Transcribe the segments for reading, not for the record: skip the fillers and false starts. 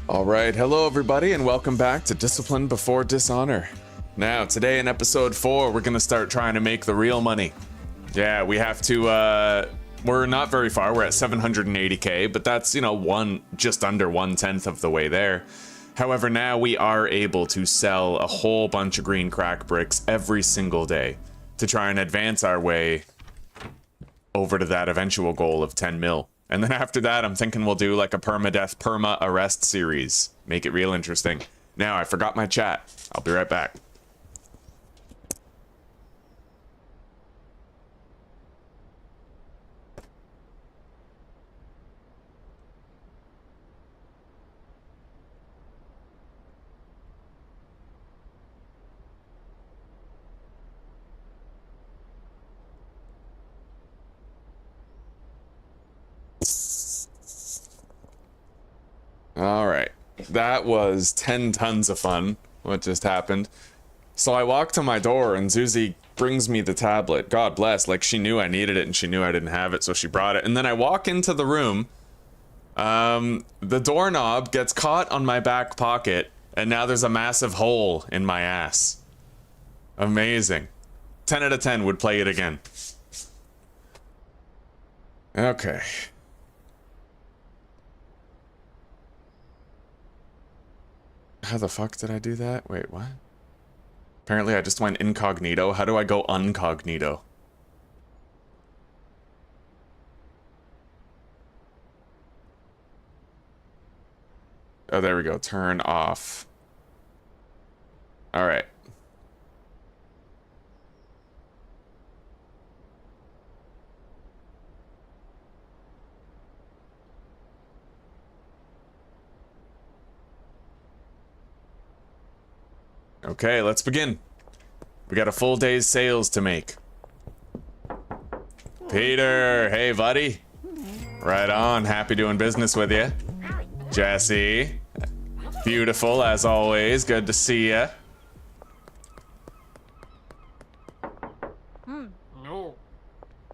Alright, hello everybody and welcome back to Discipline Before Dishonor. Now, today in episode 4, we're gonna start trying to make the real money. Yeah, we have to, we're not very far, we're at 780k, but that's, you know, just under 1/10 of the way there. However, now we are able to sell a whole bunch of green crack bricks every single day to try and advance our way over to that eventual goal of 10 mil. And then after that, I'm thinking we'll do like a permadeath, perma-arrest series. Make it real interesting. Now, I forgot my chat. I'll be right back. Alright, that was 10 tons of fun, what just happened. So I walk to my door and Zuzi brings me the tablet. God bless, like she knew I needed it and she knew I didn't have it, so she brought it. And then I walk into the room, the doorknob gets caught on my back pocket, and now there's a massive hole in my ass. Amazing. 10 out of 10 would play it again. Okay. How the fuck did I do that? Wait, what? Apparently I just went incognito. How do I go uncognito? Oh, there we go. Turn off. Alright. Okay, let's begin. We got a full day's sales to make. Peter, hey buddy. Right on, happy doing business with you. Jesse, beautiful as always, good to see ya.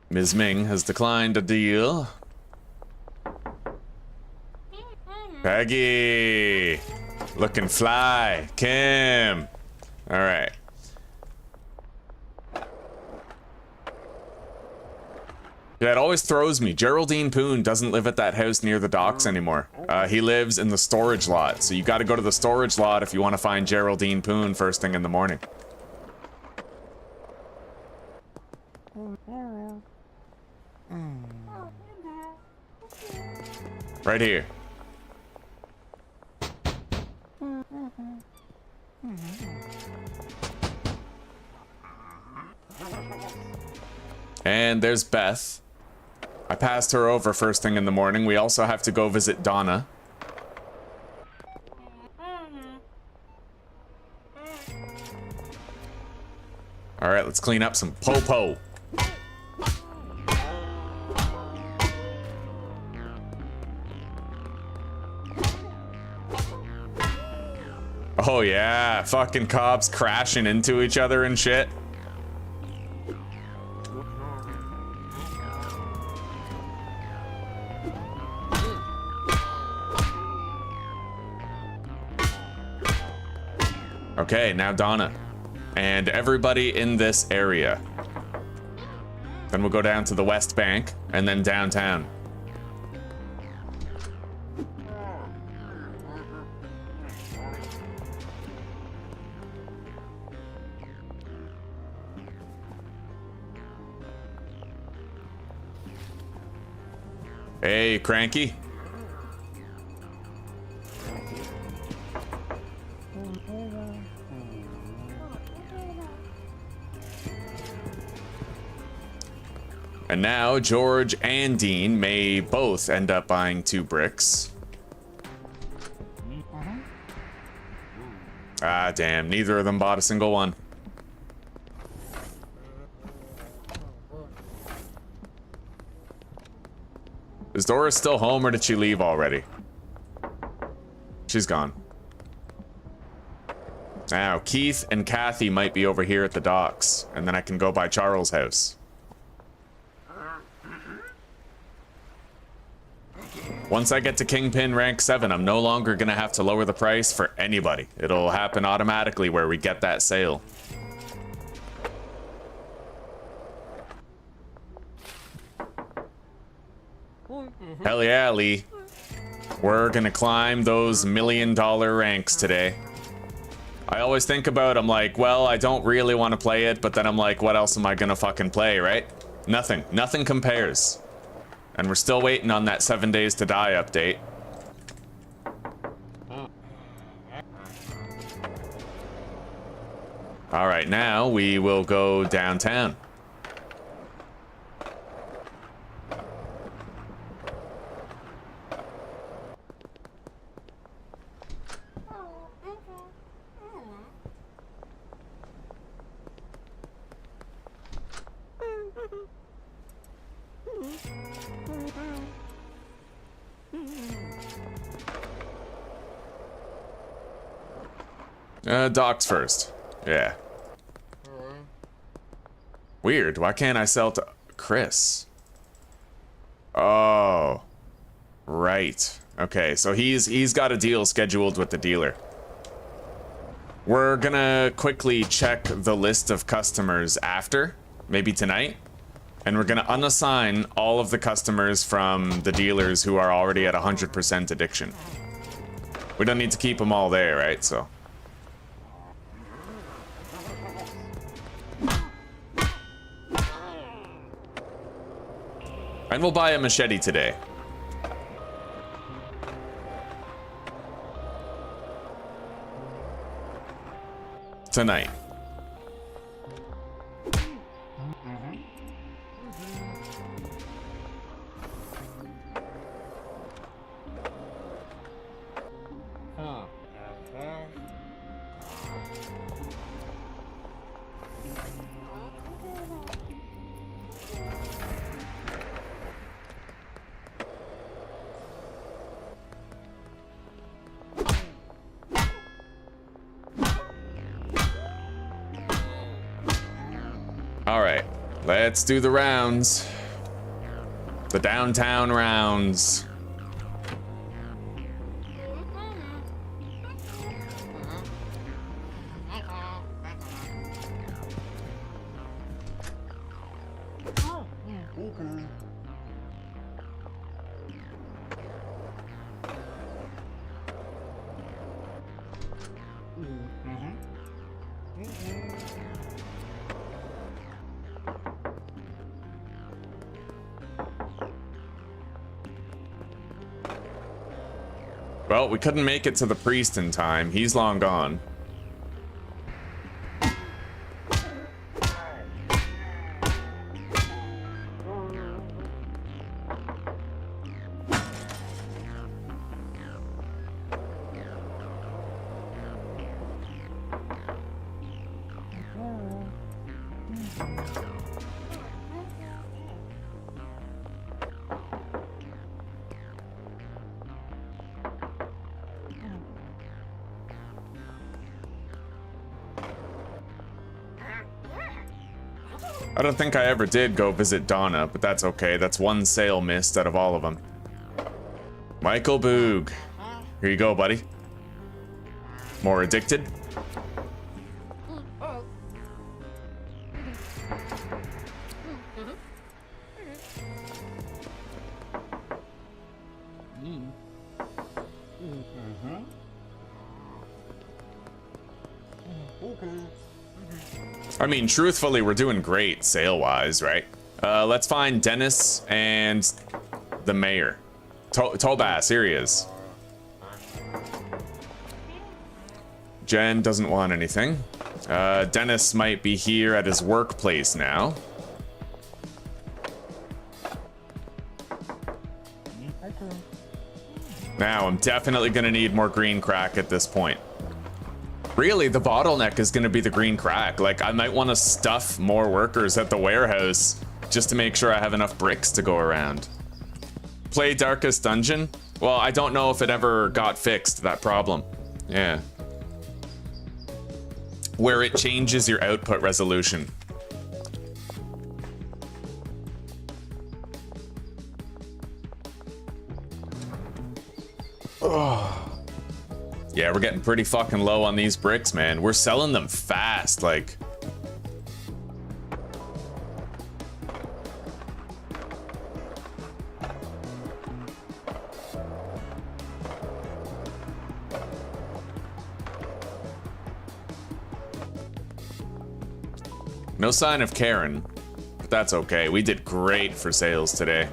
Ms. Ming has declined a deal. Peggy, looking fly. Kim. All right. Yeah, it always throws me. Geraldine Poon doesn't live at that house near the docks anymore. He lives in the storage lot, so you got to go to the storage lot if you want to find Geraldine Poon first thing in the morning. Right here. And there's Beth. I passed her over first thing in the morning. We also have to go visit Donna. Alright, let's clean up some po-po. Oh yeah, fucking cops crashing into each other and shit. Okay, now Donna. And everybody in this area. Then we'll go down to the West Bank, and then downtown. Hey, Cranky. And now George and Dean may both end up buying 2 bricks. Ah, damn. Neither of them bought a single one. Is Doris still home or did she leave already? She's gone. Now, Keith and Kathy might be over here at the docks, and then I can go by Charles' house. Once I get to Kingpin rank 7, I'm no longer gonna have to lower the price for anybody. It'll happen automatically where we get that sale. Hell yeah, Lee. We're gonna climb those $1 million ranks today. I always think about, I'm like, well, I don't really want to play it, but then I'm like, what else am I gonna fucking play, right? Nothing. Nothing compares. And we're still waiting on that 7 Days to Die update. All right, now we will go downtown. Docks first. Yeah. Weird. Why can't I sell to Chris? Oh. Right. Okay, so he's got a deal scheduled with the dealer. We're gonna quickly check the list of customers after, maybe tonight. And we're gonna unassign all of the customers from the dealers who are already at 100% addiction. We don't need to keep them all there, right? So. And we'll buy a machete today. Tonight. Let's do the rounds. The downtown rounds. Well, we couldn't make it to the priest in time. He's long gone. I don't think I ever did go visit Donna, but that's okay. That's one sale missed out of all of them. Michael Boog. Here you go, buddy. More addicted? I mean, truthfully, we're doing great sale-wise, right? Let's find Dennis and the mayor. Tobas, here he is. Jen doesn't want anything. Dennis might be here at his workplace now. Now, I'm definitely gonna need more green crack at this point. Really, the bottleneck is going to be the green crack. Like, I might want to stuff more workers at the warehouse just to make sure I have enough bricks to go around. Play Darkest Dungeon? Well, I don't know if it ever got fixed, that problem. Yeah. Where it changes your output resolution. Yeah, we're getting pretty fucking low on these bricks, man. We're selling them fast, like... No sign of Karen, but that's okay. We did great for sales today.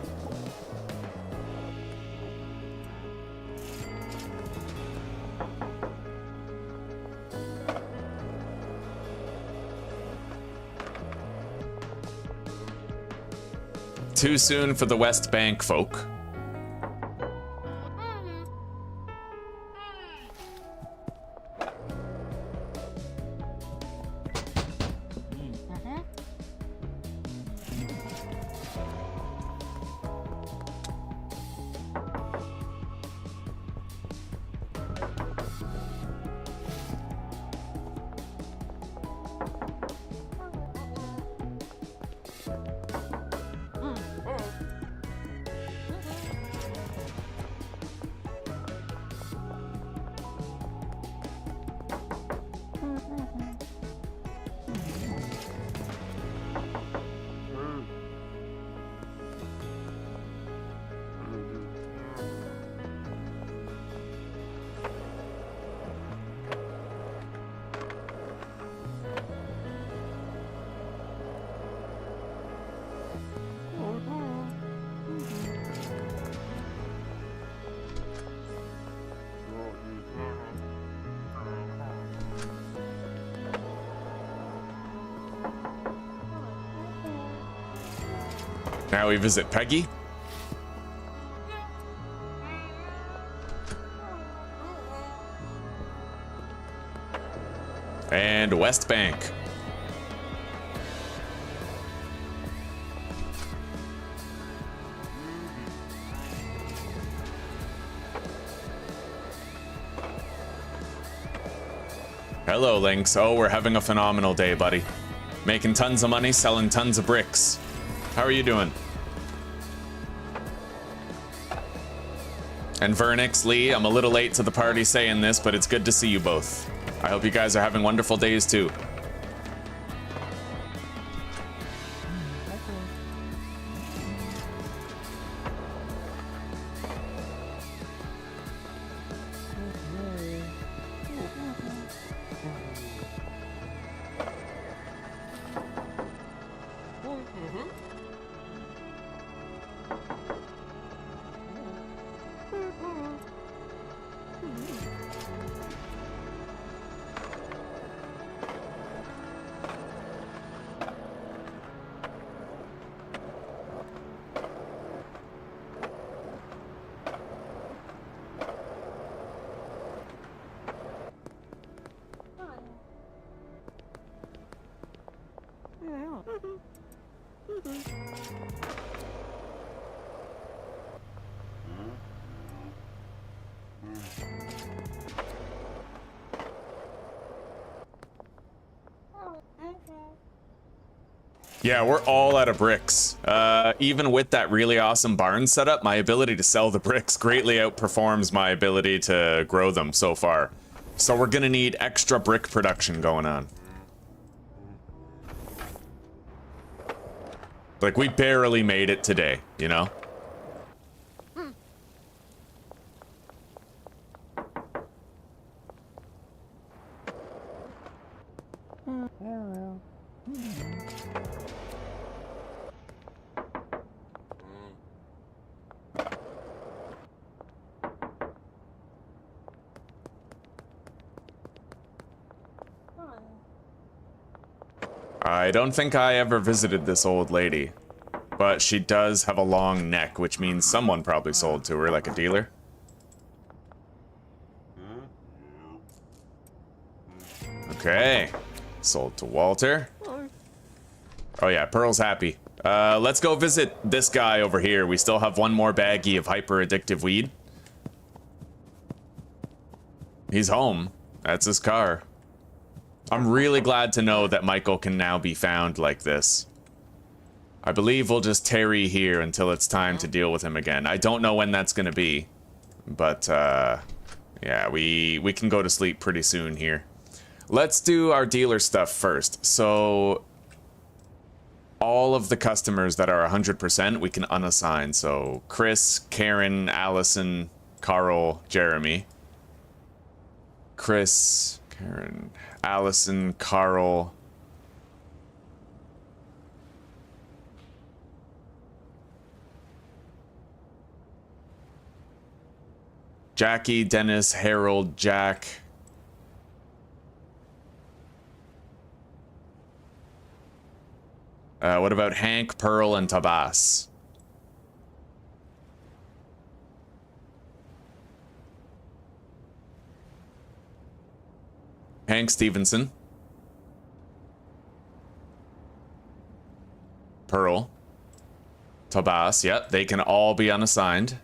Too soon for the West Bank folk. Now we visit Peggy. And West Bank. Hello, Lynx. Oh, we're having a phenomenal day, buddy. Making tons of money, selling tons of bricks. How are you doing? And Vernix, Lee, I'm a little late to the party saying this, but it's good to see you both. I hope you guys are having wonderful days too. Yeah, we're all out of bricks. Even with that really awesome barn setup, my ability to sell the bricks greatly outperforms my ability to grow them so far. So we're gonna need extra brick production going on. Like, we barely made it today, you know? I don't think I ever visited this old lady, but she does have a long neck, which means someone probably sold to her, like a dealer. Okay, sold to Walter. Oh yeah, Pearl's happy. Let's go visit this guy over here. We still have one more baggie of hyper addictive weed. He's home. That's his car. I'm really glad to know that Michael can now be found like this. I believe we'll just tarry here until it's time to deal with him again. I don't know when that's gonna be, but Yeah, we can go to sleep pretty soon here. Let's do our dealer stuff first. So all of the customers that are 100% we can unassign. So Chris, Karen, Allison, Carl, Jeremy. Chris, Karen, Allison, Carl. Jackie, Dennis, Harold, Jack. What about Hank, Pearl, and Tabas? Hank Stevenson. Pearl. Tabas, yep, they can all be unassigned.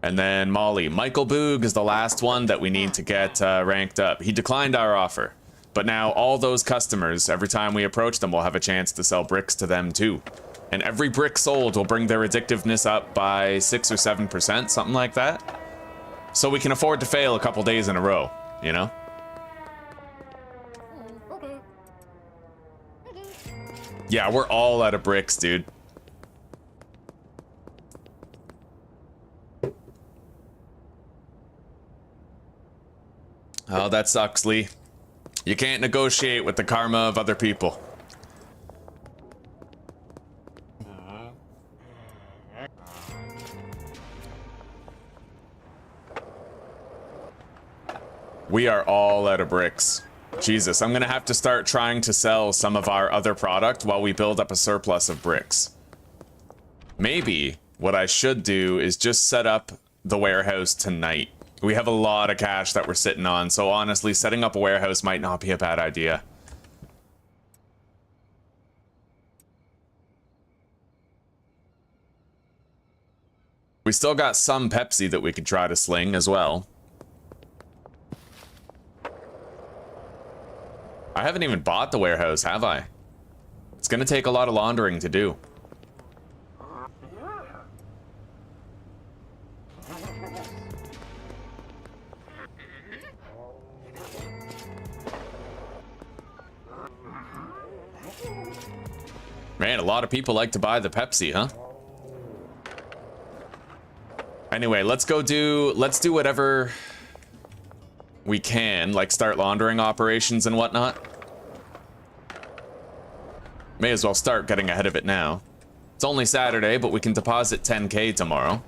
And then Molly. Michael Boog is the last one that we need to get ranked up. He declined our offer. But now all those customers, every time we approach them, will have a chance to sell bricks to them too. And every brick sold will bring their addictiveness up by 6 or 7%, something like that. So we can afford to fail a couple days in a row, you know? Yeah, we're all out of bricks, dude. Oh, that sucks, Lee. You can't negotiate with the karma of other people. We are all out of bricks. Jesus, I'm gonna have to start trying to sell some of our other product while we build up a surplus of bricks. Maybe what I should do is just set up the warehouse tonight. We have a lot of cash that we're sitting on, so honestly, setting up a warehouse might not be a bad idea. We still got some Pepsi that we could try to sling as well. I haven't even bought the warehouse, have I? It's gonna take a lot of laundering to do. Man, a lot of people like to buy the Pepsi, huh? Anyway, let's do whatever we can, like start laundering operations and whatnot. May as well start getting ahead of it now. It's only Saturday, but we can deposit 10K tomorrow.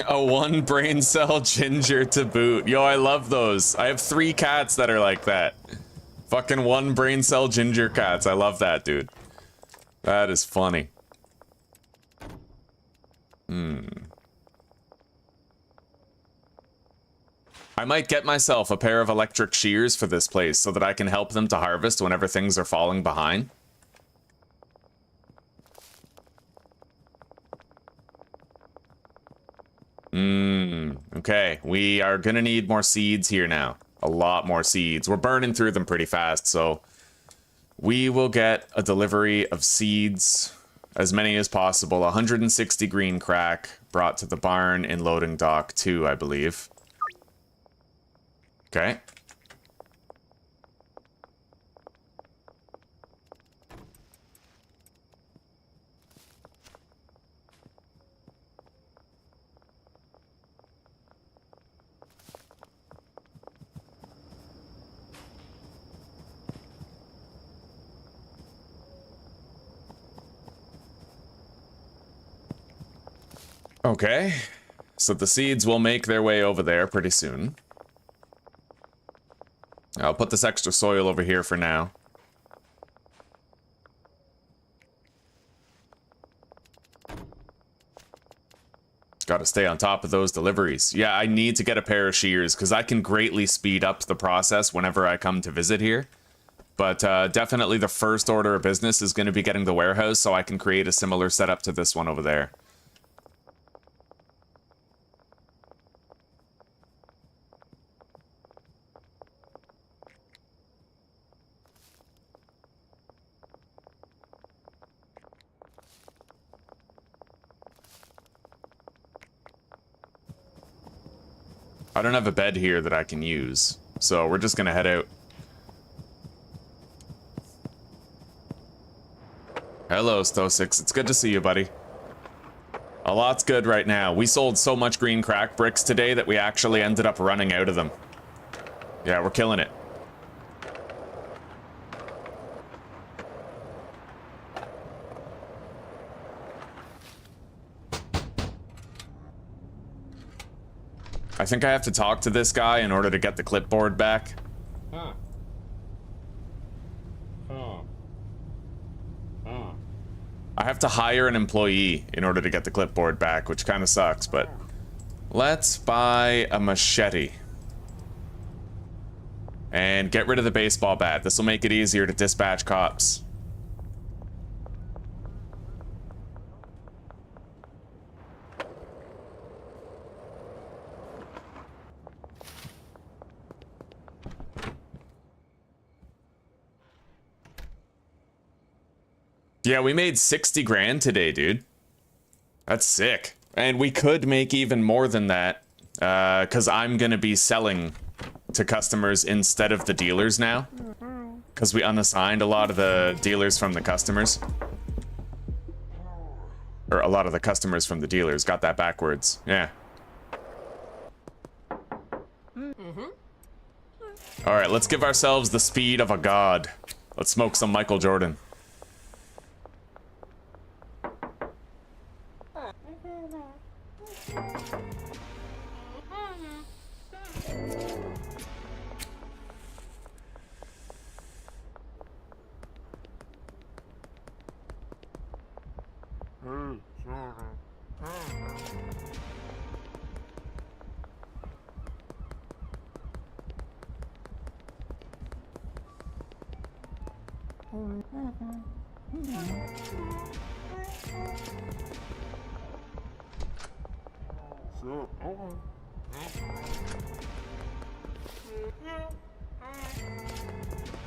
A one brain cell ginger to boot. Yo, I love those. I have 3 cats that are like that. Fucking one brain cell ginger cats. I love that, dude. That is funny. I might get myself a pair of electric shears for this place so that I can help them to harvest whenever things are falling behind. Okay, we are gonna need more seeds here now. A lot more seeds. We're burning through them pretty fast, so we will get a delivery of seeds, as many as possible. 160 green crack brought to the barn in loading dock 2, I believe. Okay. Okay, so the seeds will make their way over there pretty soon. I'll put this extra soil over here for now. Got to stay on top of those deliveries. Yeah, I need to get a pair of shears because I can greatly speed up the process whenever I come to visit here. But definitely the first order of business is going to be getting the warehouse so I can create a similar setup to this one over there. I don't have a bed here that I can use, so we're just gonna head out. Hello, Stosix. It's good to see you, buddy. A lot's good right now. We sold so much green crack bricks today that we actually ended up running out of them. Yeah, we're killing it. I think I have to talk to this guy in order to get the clipboard back. Huh. I have to hire an employee in order to get the clipboard back, which kind of sucks, but let's buy a machete. And get rid of the baseball bat. This will make it easier to dispatch cops. Yeah, we made 60 grand today, dude. That's sick. And we could make even more than that, because I'm going to be selling to customers instead of the dealers now. Because we unassigned a lot of the dealers from the customers. Or a lot of the customers from the dealers. Got that backwards. Yeah. Alright, let's give ourselves the speed of a god. Let's smoke some Michael Jordan.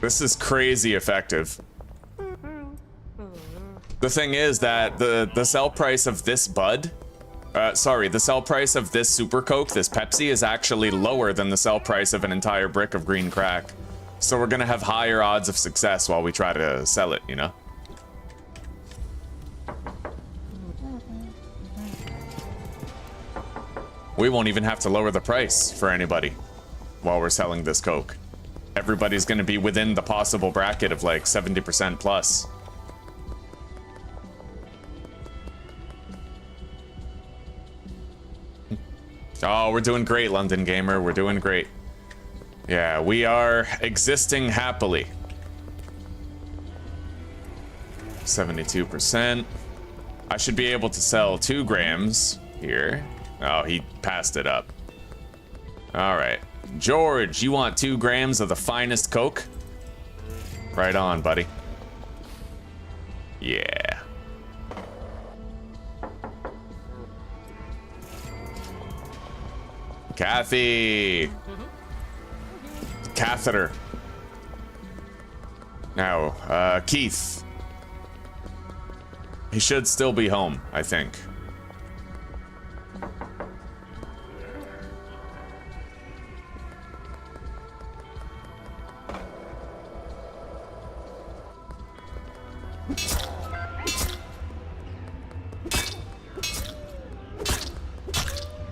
This is crazy effective. The thing is that the sell price of this bud, the sell price of this Super Coke, this Pepsi, is actually lower than the sell price of an entire brick of green crack. So we're gonna have higher odds of success while we try to sell it, you know? We won't even have to lower the price for anybody while we're selling this Coke. Everybody's gonna be within the possible bracket of like 70% plus. Oh, we're doing great, London Gamer. We're doing great. Yeah, we are existing happily. 72%. I should be able to sell 2 grams here. Oh, he passed it up. All right. George, you want 2 grams of the finest Coke? Right on, buddy. Yeah. Kathy. Catheter. Now, Keith. He should still be home, I think.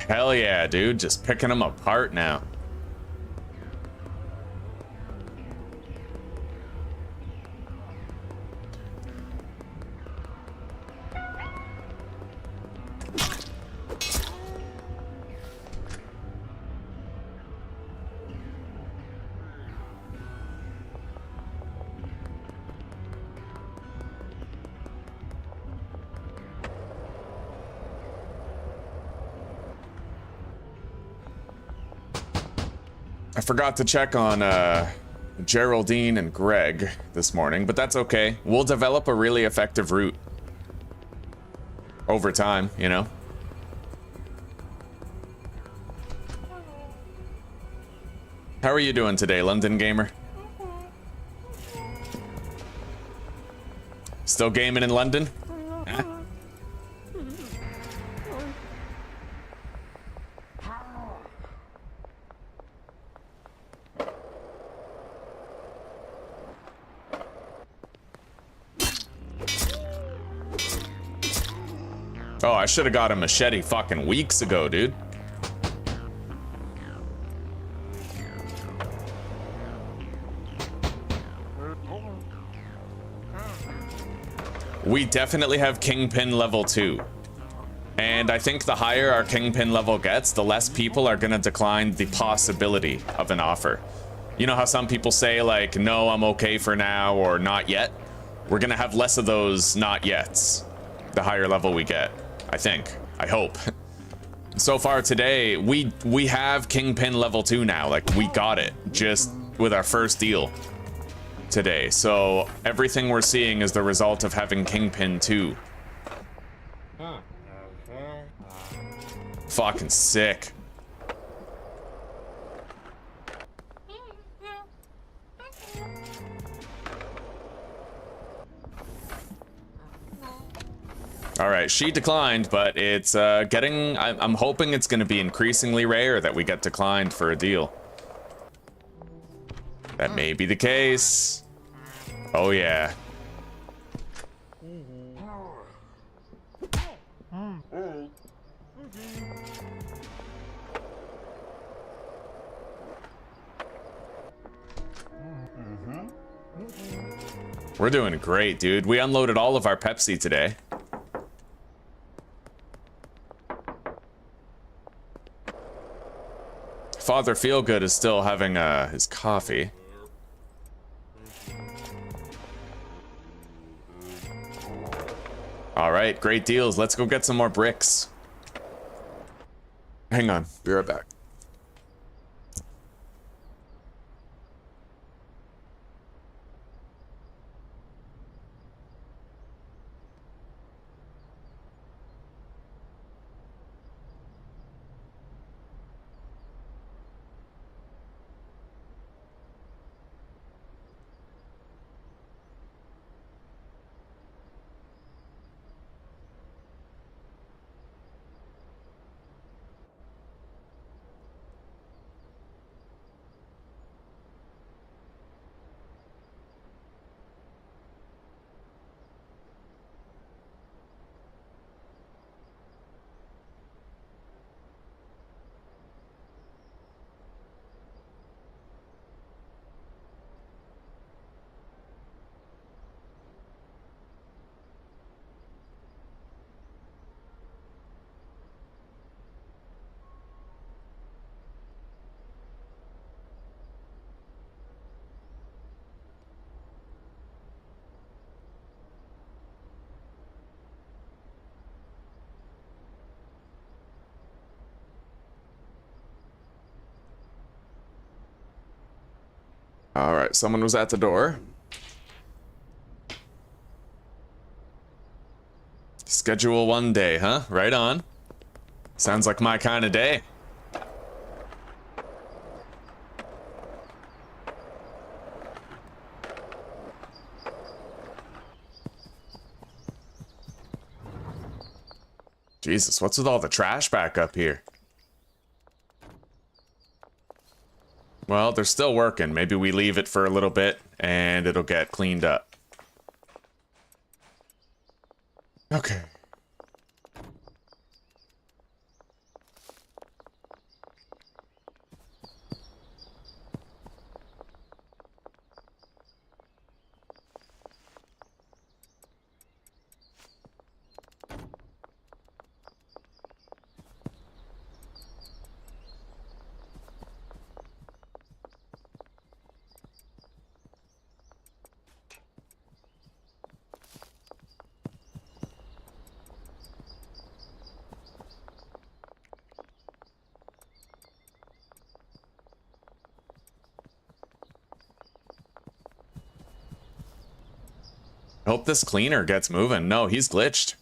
Hell yeah, dude. Just picking them apart now. I forgot to check on Geraldine and Greg this morning, but that's okay. We'll develop a really effective route over time, you know? How are you doing today, London Gamer? Still gaming in London? Huh? Oh, I should have got a machete fucking weeks ago, dude. We definitely have Kingpin level 2. And I think the higher our Kingpin level gets, the less people are gonna decline the possibility of an offer. You know how some people say, like, no, I'm okay for now, or not yet? We're gonna have less of those not yets the higher level we get. I think. I hope. So far today, we have Kingpin level 2 now. Like, we got it just with our first deal today. So everything we're seeing is the result of having Kingpin 2. Fucking sick. All right, she declined, but it's getting... I'm hoping it's going to be increasingly rare that we get declined for a deal. That may be the case. Oh, yeah. We're doing great, dude. We unloaded all of our Pepsi today. Father Feelgood is still having his coffee. All right, great deals. Let's go get some more bricks. Hang on, be right back. All right, someone was at the door. Schedule one day, huh? Right on. Sounds like my kind of day. Jesus, what's with all the trash back up here? Well, they're still working. Maybe we leave it for a little bit and it'll get cleaned up. Okay. I hope this cleaner gets moving. No, he's glitched.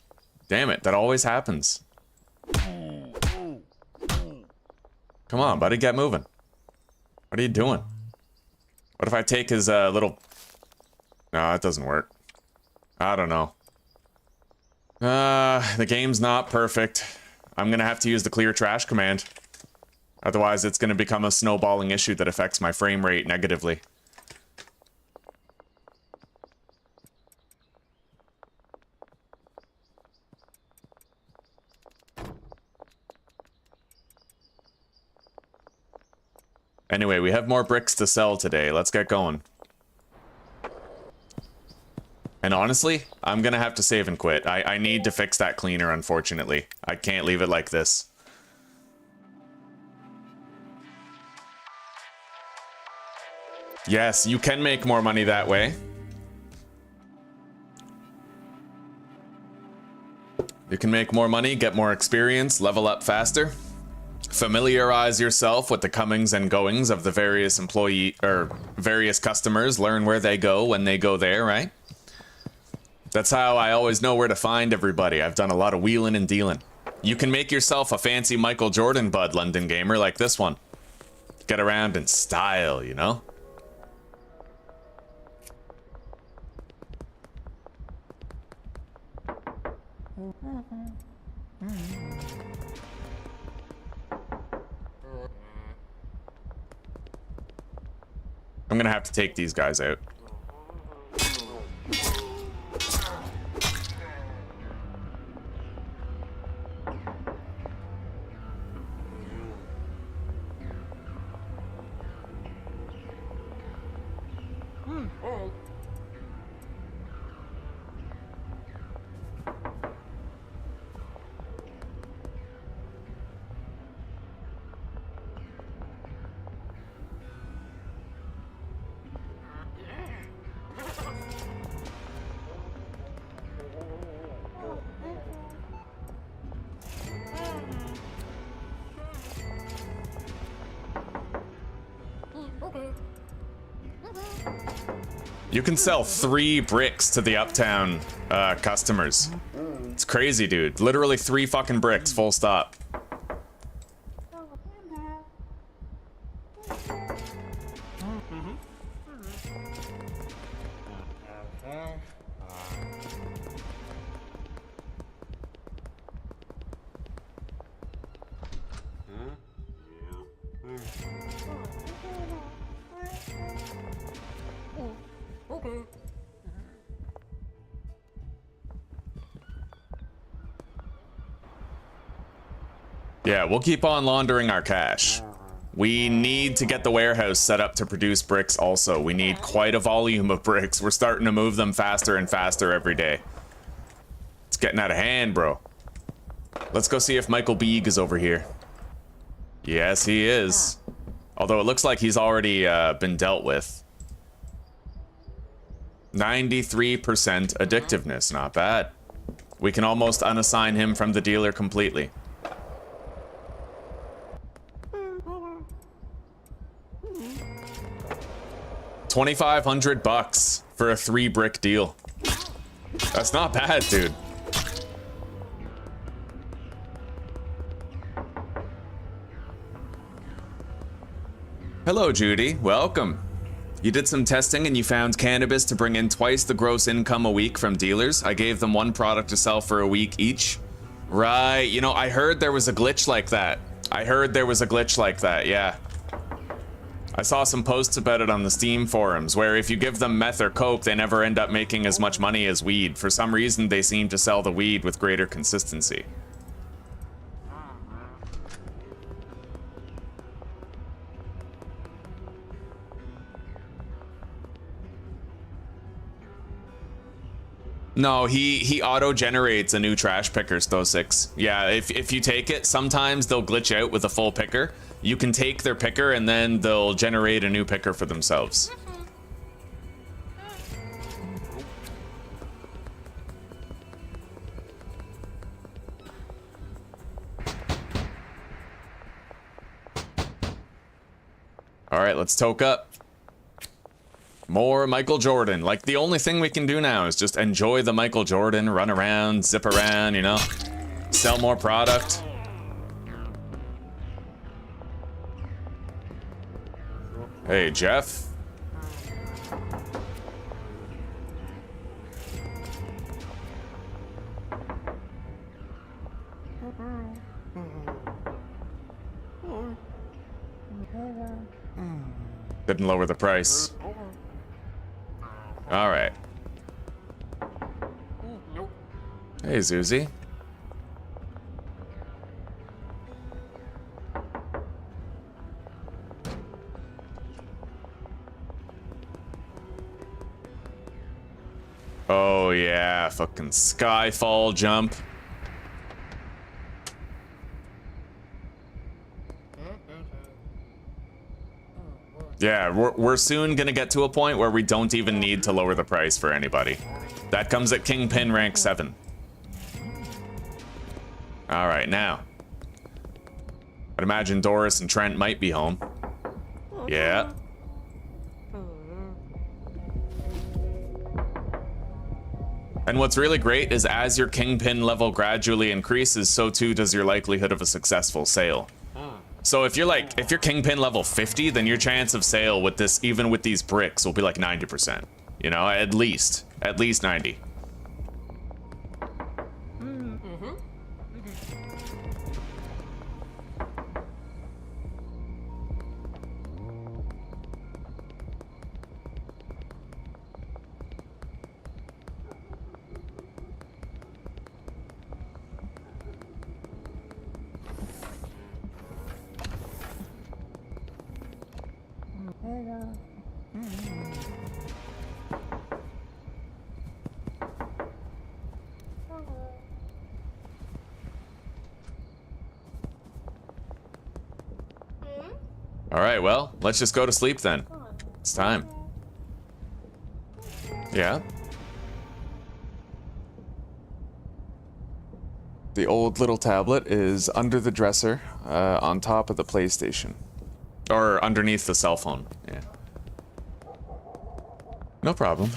Damn it, that always happens. Come on, buddy, get moving. What are you doing? What if I take his little... No, that doesn't work. I don't know. The game's not perfect. I'm gonna have to use the clear trash command. Otherwise, it's gonna become a snowballing issue that affects my frame rate negatively. Anyway, we have more bricks to sell today. Let's get going. And honestly, I'm gonna have to save and quit. I need to fix that cleaner, unfortunately. I can't leave it like this. Yes, you can make more money that way. You can make more money, get more experience, level up faster. Familiarize yourself with the comings and goings of the various various customers. Learn where they go when they go there, right? That's how I always know where to find everybody. I've done a lot of wheeling and dealing. You can make yourself a fancy Michael Jordan bud, London gamer, like this one. Get around in style, you know? I'm gonna have to take these guys out. You can sell 3 bricks to the Uptown customers. It's crazy, dude. Literally 3 fucking bricks, full stop. Yeah, we'll keep on laundering our cash. We need to get the warehouse set up to produce bricks also. We need quite a volume of bricks. We're starting to move them faster and faster every day. It's getting out of hand, bro. Let's go see if Michael Beeg is over here. Yes, he is. Although it looks like he's already been dealt with. 93% addictiveness, not bad. We can almost unassign him from the dealer completely. 2,500 bucks for a 3 brick deal. That's not bad, dude. Hello, Judy. Welcome. You did some testing and you found cannabis to bring in twice the gross income a week from dealers. I gave them 1 product to sell for a week each. Right. You know, I heard there was a glitch like that. Yeah. I saw some posts about it on the Steam forums, where if you give them meth or coke, they never end up making as much money as weed. For some reason, they seem to sell the weed with greater consistency. No, he auto-generates a new trash picker, Sto6. Yeah, if you take it, sometimes they'll glitch out with a full picker. You can take their picker and then they'll generate a new picker for themselves. All right, let's toke up. More Michael Jordan. Like, the only thing we can do now is just enjoy the Michael Jordan, run around, zip around, you know? Sell more product. Hey, Jeff. Didn't lower the price. All right. Hey, Zuzi. Oh yeah, fucking Skyfall jump. Yeah, we're soon gonna get to a point where we don't even need to lower the price for anybody. That comes at Kingpin rank 7. All right, now. I'd imagine Doris and Trent might be home. Yeah. And what's really great is as your Kingpin level gradually increases, so too does your likelihood of a successful sale. So if you're Kingpin level 50, then your chance of sale with this, even with these bricks, will be like 90%. You know, at least 90. All right, well, let's just go to sleep then. It's time. Yeah? The old little tablet is under the dresser, on top of the PlayStation. Or underneath the cell phone, yeah. No problem.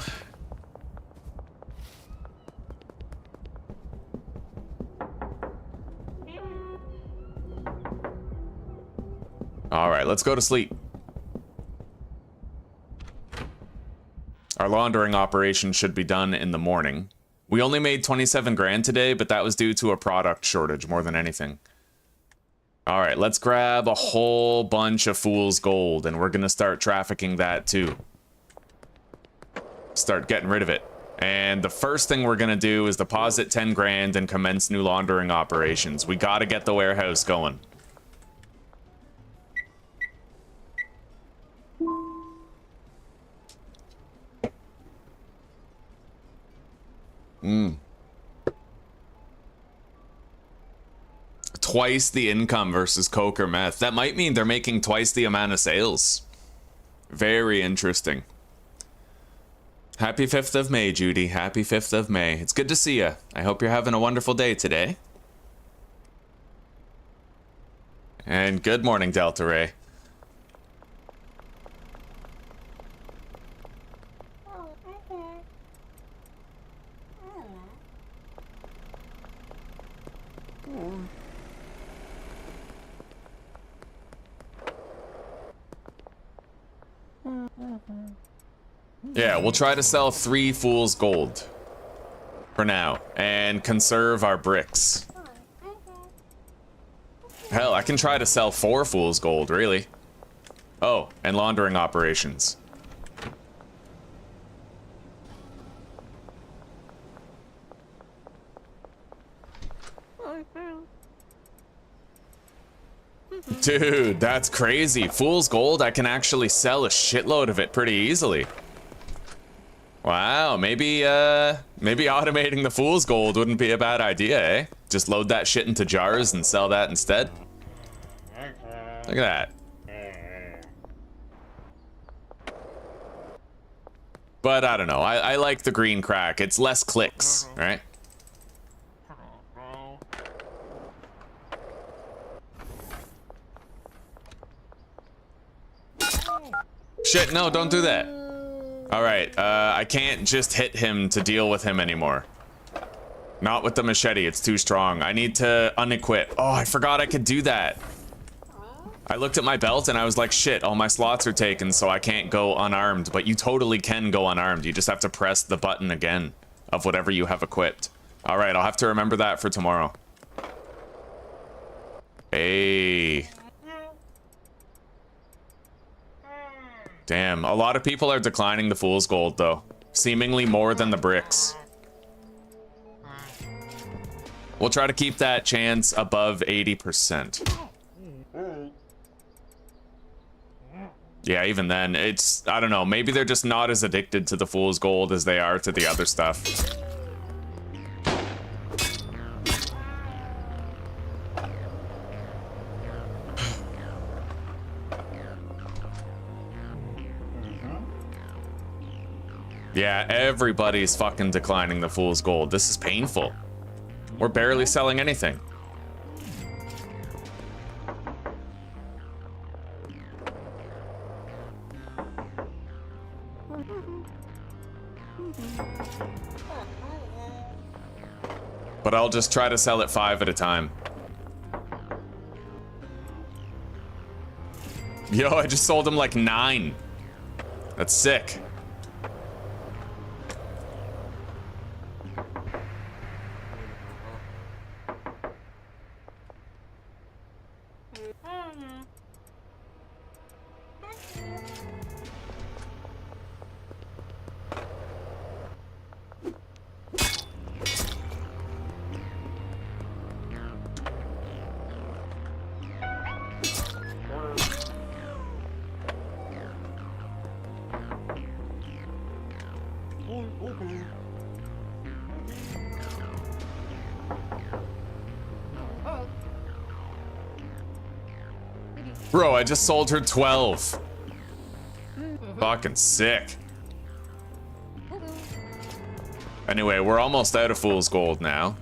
All right, let's go to sleep. Our laundering operation should be done in the morning. We only made 27 grand today, but that was due to a product shortage more than anything. All right, let's grab a whole bunch of fool's gold, and we're gonna start trafficking that too. Start getting rid of it. And the first thing we're gonna do is deposit 10 grand and commence new laundering operations. We gotta get the warehouse going. Twice the income versus coke or meth. That might mean they're making twice the amount of sales. Very interesting. Happy 5th of May, Judy. Happy 5th of May. It's good to see you. I hope you're having a wonderful day today. And good morning, Delta Ray. Yeah, we'll try to sell 3 fool's gold for now and conserve our bricks. Hell, I can try to sell 4 fool's gold, really. Oh, and laundering operations. Dude, that's crazy. Fool's gold, I can actually sell a shitload of it pretty easily. Wow, maybe automating the fool's gold wouldn't be a bad idea, eh? Just load that shit into jars and sell that instead. Look at that. But I don't know, I like the green crack. It's less clicks, right? Shit, no, don't do that. All right, I can't just hit him to deal with him anymore. Not with the machete, it's too strong. I need to unequip. Oh, I forgot I could do that. I looked at my belt and I was like, shit, all my slots are taken, so I can't go unarmed. But you totally can go unarmed. You just have to press the button again of whatever you have equipped. All right, I'll have to remember that for tomorrow. Hey. Damn, a lot of people are declining the Fool's Gold, though. Seemingly more than the bricks. We'll try to keep that chance above 80%. Yeah, even then, it's, I don't know, maybe they're just not as addicted to the Fool's Gold as they are to the other stuff. Yeah, everybody's fucking declining the Fool's Gold. This is painful. We're barely selling anything. But I'll just try to sell it 5 at a time. Yo, I just sold him like 9. That's sick. Bro, I just sold her 12. Fucking sick. Anyway, we're almost out of Fool's Gold now.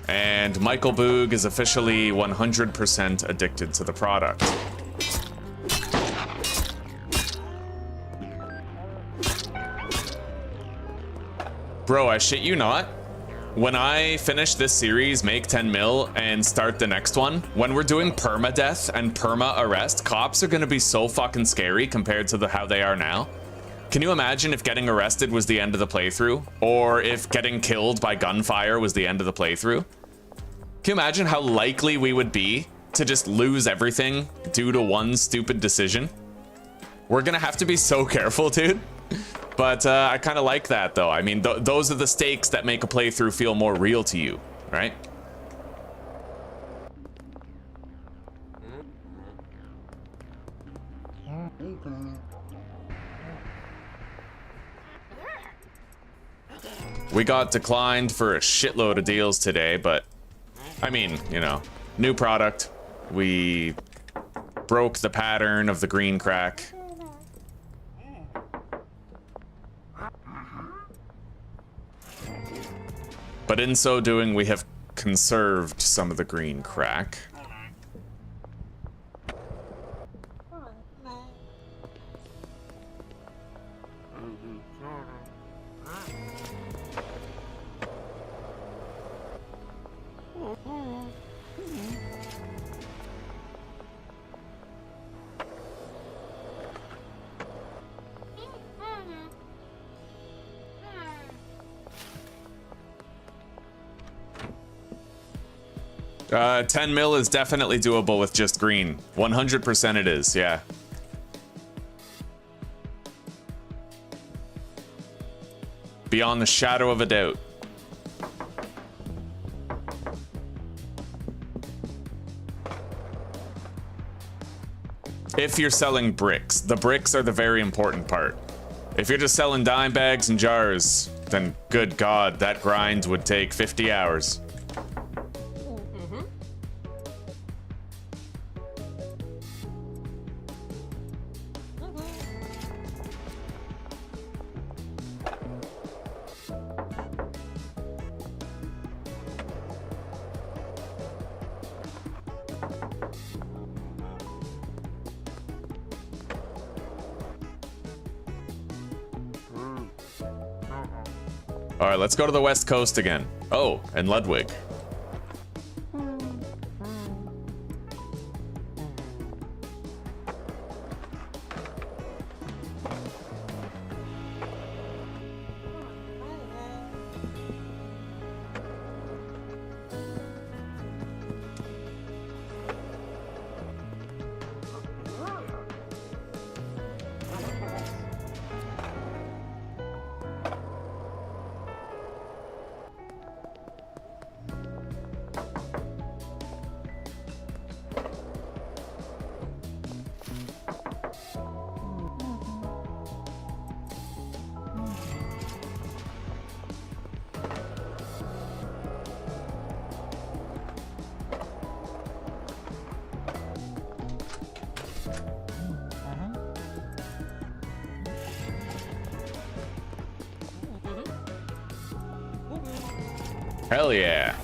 And Michael Boog is officially 100% addicted to the product. Bro, I shit you not. When I finish this series, make 10 mil, and start the next one, when we're doing permadeath and perma-arrest, cops are gonna be so fucking scary compared to how they are now. Can you imagine if getting arrested was the end of the playthrough? Or if getting killed by gunfire was the end of the playthrough? Can you imagine how likely we would be to just lose everything due to one stupid decision? We're gonna have to be so careful, dude. But I kind of like that, though. I mean, those are the stakes that make a playthrough feel more real to you, right? We got declined for a shitload of deals today, but I mean, you know, new product. We broke the pattern of the green crack. But in so doing, we have conserved some of the green crack. Uh, 10 mil is definitely doable with just green. 100% it is, yeah. Beyond the shadow of a doubt. If you're selling bricks, the bricks are the very important part. If you're just selling dime bags and jars, then good God, that grind would take 50 hours. All right, let's go to the west coast again. Oh, and Ludwig. Hell yeah.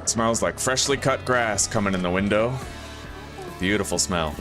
Smells like freshly cut grass coming in the window. Beautiful smell.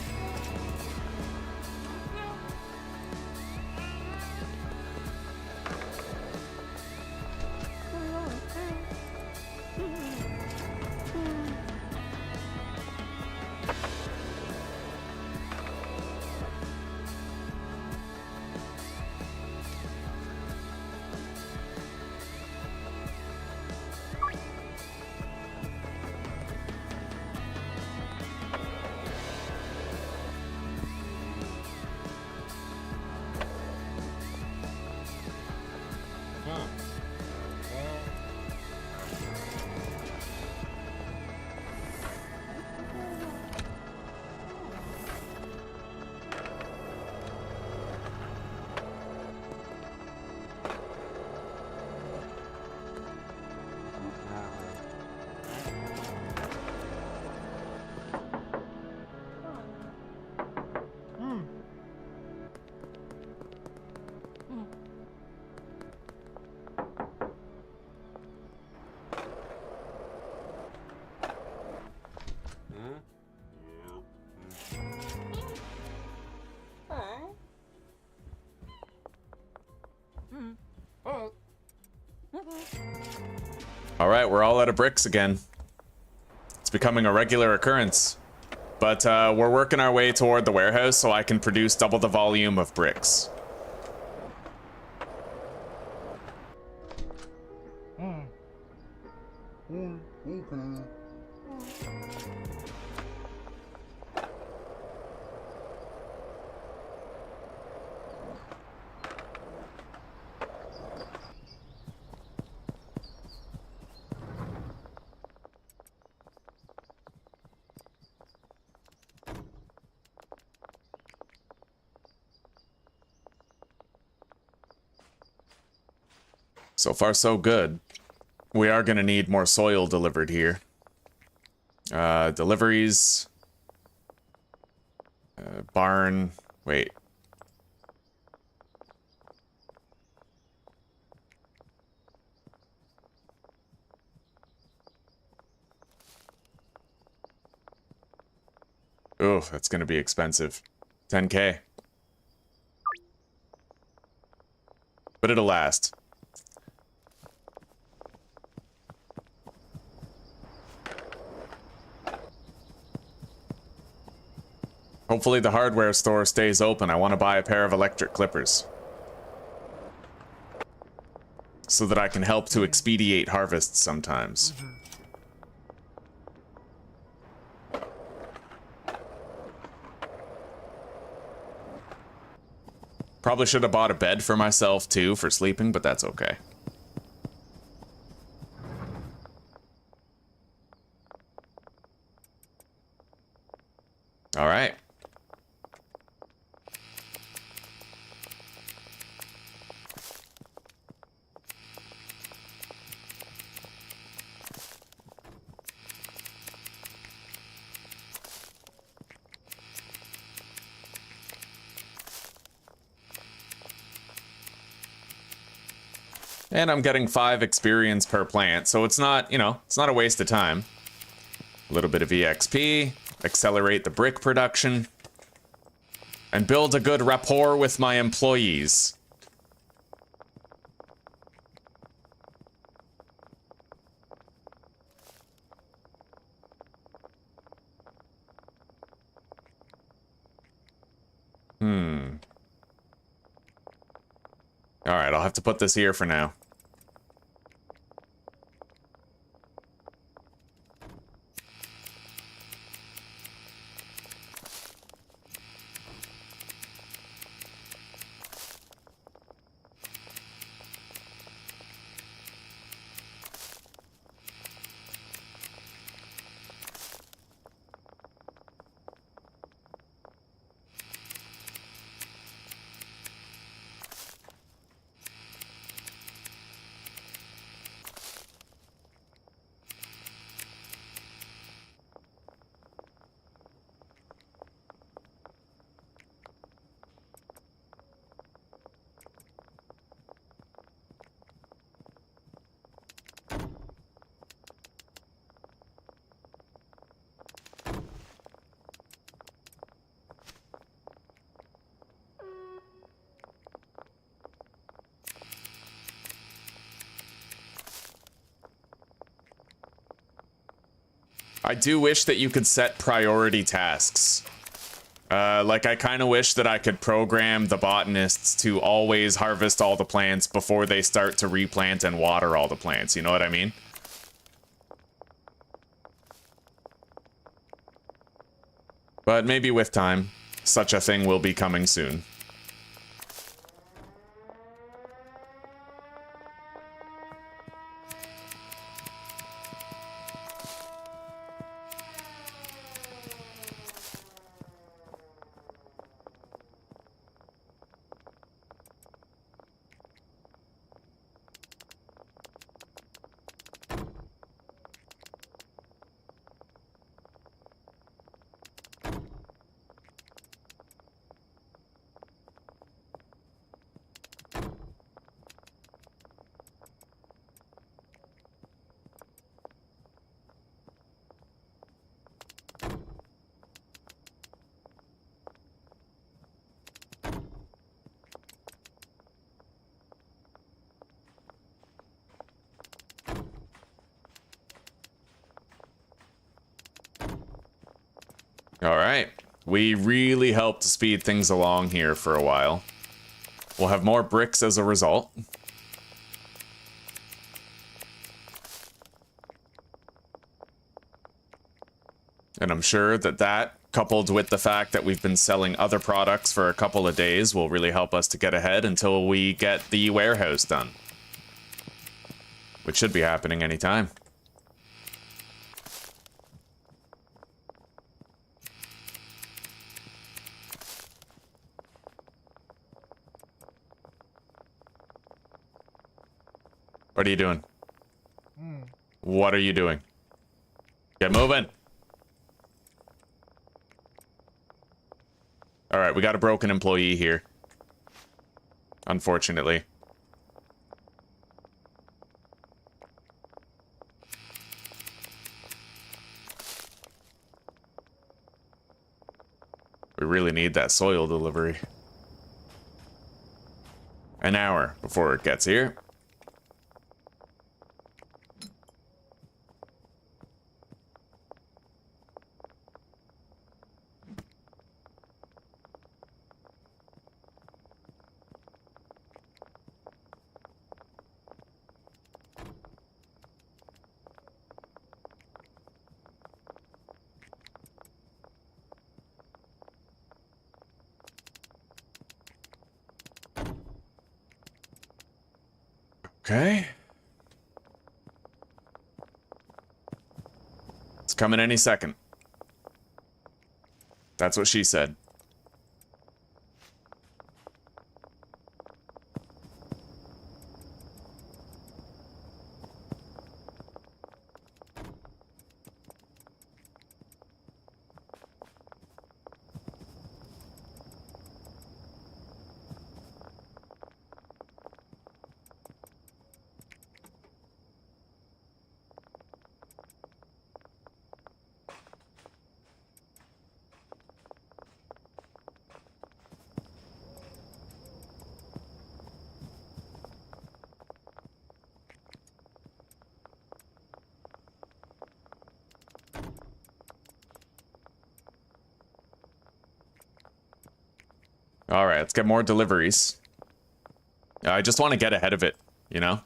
All right, we're all out of bricks again. It's becoming a regular occurrence. But we're working our way toward the warehouse so I can produce double the volume of bricks. So far, so good. We are going to need more soil delivered here. Deliveries. Barn. Wait. Ooh, that's going to be expensive. 10K. But it'll last. Hopefully the hardware store stays open. I want to buy a pair of electric clippers. So that I can help to expedite harvests sometimes. Probably should have bought a bed for myself too for sleeping, but that's okay. All right. And I'm getting 5 experience per plant, so it's not, you know, it's not a waste of time. A little bit of EXP, accelerate the brick production, and build a good rapport with my employees. All right, I'll have to put this here for now. I do wish that you could set priority tasks. Like, I kind of wish that I could program the botanists to always harvest all the plants before they start to replant and water all the plants, you know what I mean? But maybe with time, such a thing will be coming soon. All right. We really helped speed things along here for a while. We'll have more bricks as a result. And I'm sure that that, coupled with the fact that we've been selling other products for a couple of days, will really help us to get ahead until we get the warehouse done. Which should be happening anytime. What are you doing? What are you doing? Get moving. All right, we got a broken employee here. Unfortunately. We really need that soil delivery. An hour before it gets here. Okay. It's coming any second. That's what she said. All right, let's get more deliveries. I just want to get ahead of it, you know?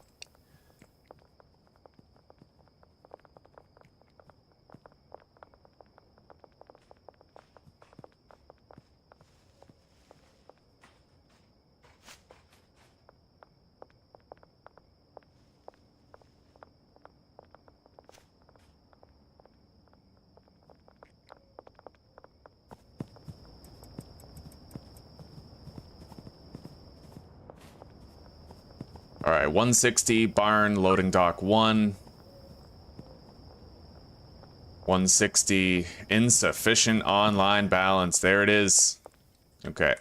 All right, 160, barn, loading dock 1. 160, insufficient online balance. There it is. Okay.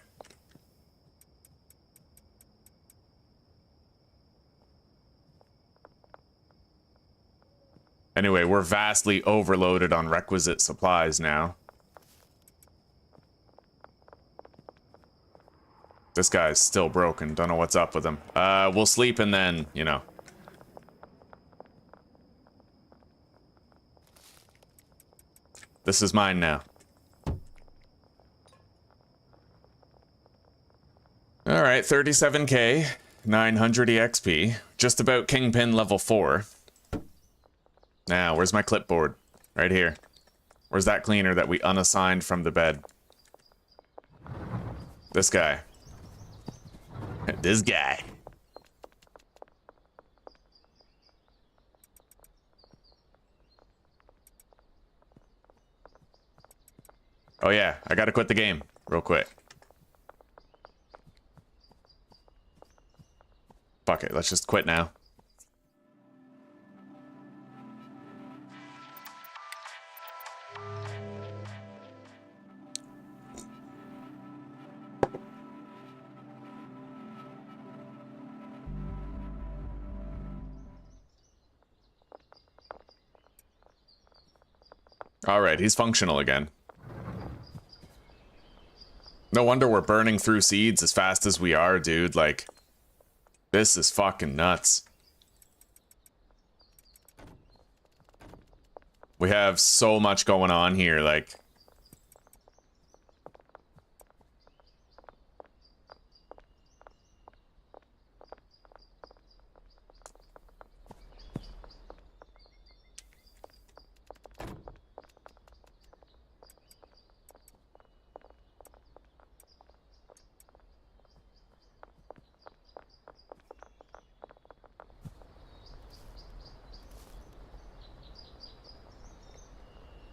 Anyway, we're vastly overloaded on requisite supplies now. This guy's still broken. Don't know what's up with him. We'll sleep and then, you know. This is mine now. Alright, 37k, 900 EXP. Just about Kingpin level 4. Now, where's my clipboard? Right here. Where's that cleaner that we unassigned from the bed? This guy. This guy. Oh yeah, I gotta quit the game real quick. Fuck it, let's just quit now. Alright, he's functional again. No wonder we're burning through seeds as fast as we are, dude. Like, this is fucking nuts. We have so much going on here, like...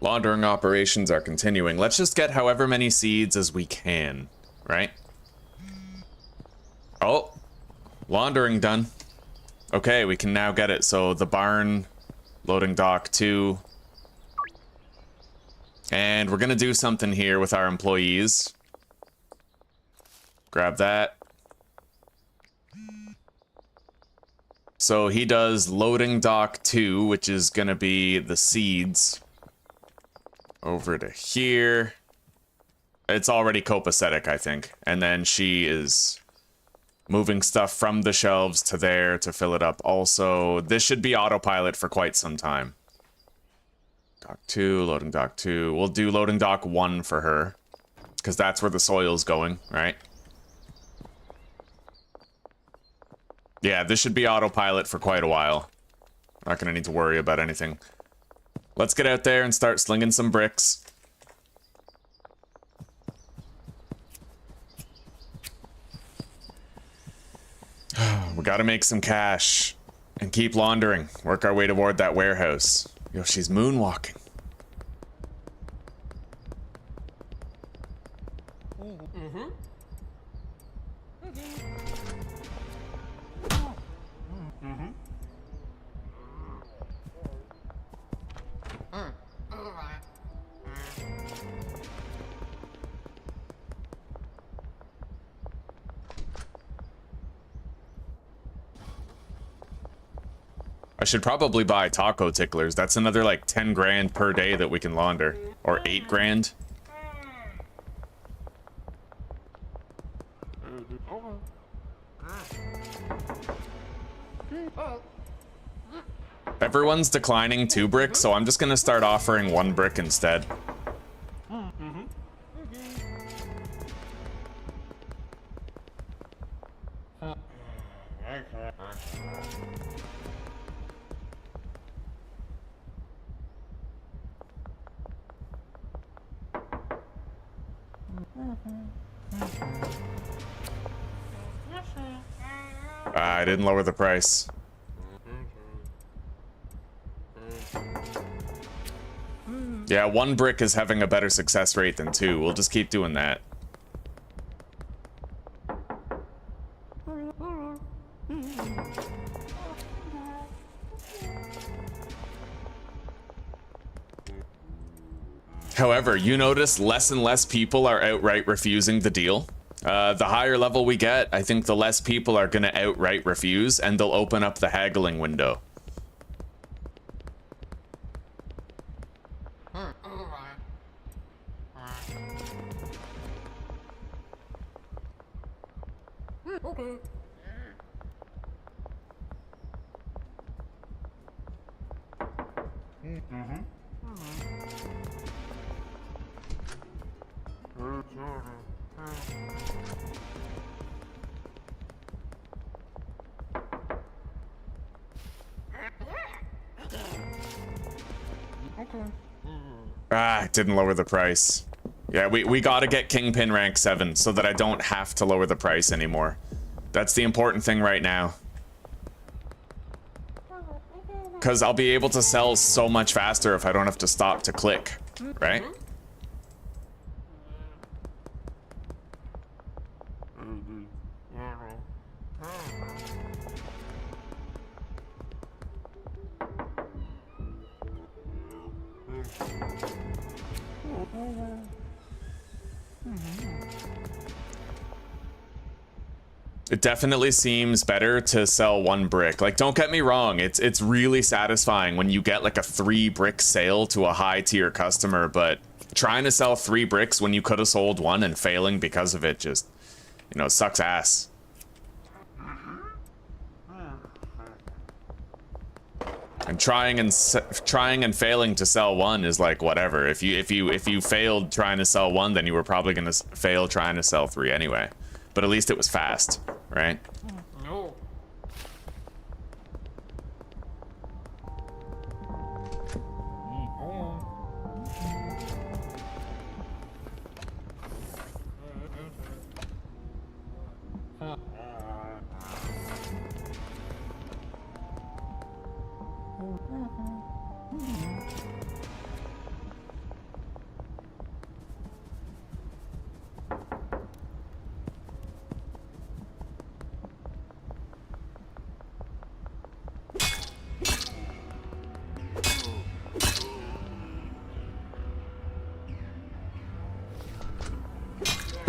Laundering operations are continuing. Let's just get however many seeds as we can, right? Oh, laundering done. Okay, we can now get it. So the barn, loading dock 2. And we're gonna do something here with our employees. Grab that. So he does loading dock 2, which is gonna be the seeds. Over to here. It's already copacetic, I think. And then she is moving stuff from the shelves to there to fill it up. Also, this should be autopilot for quite some time. Dock 2, loading dock 2. We'll do loading dock 1 for her. Because that's where the soil's going, right? Yeah, this should be autopilot for quite a while. Not gonna need to worry about anything. Let's get out there and start slinging some bricks. We gotta make some cash and keep laundering. Work our way toward that warehouse. Yo, she's moonwalking. I should probably buy taco ticklers. That's another like 10 grand per day that we can launder. Or 8 grand. Everyone's declining 2 bricks, so I'm just gonna start offering 1 brick instead. I didn't lower the price. Yeah, 1 brick is having a better success rate than 2. We'll just keep doing that. However, you notice less and less people are outright refusing the deal. The higher level we get, I think the less people are going to outright refuse, and they'll open up the haggling window. Didn't lower the price. Yeah, we gotta get kingpin rank 7 so that I don't have to lower the price anymore. That's the important thing right now. Because I'll be able to sell so much faster if I don't have to stop to click, right? It definitely seems better to sell 1 brick. Like, don't get me wrong, it's really satisfying when you get like a 3 brick sale to a high tier customer, but trying to sell 3 bricks when you could have sold 1 and failing because of it just, you know, sucks ass. And trying and failing to sell 1 is like whatever. If you failed trying to sell 1, then you were probably gonna fail trying to sell 3 anyway. But at least it was fast, right? No.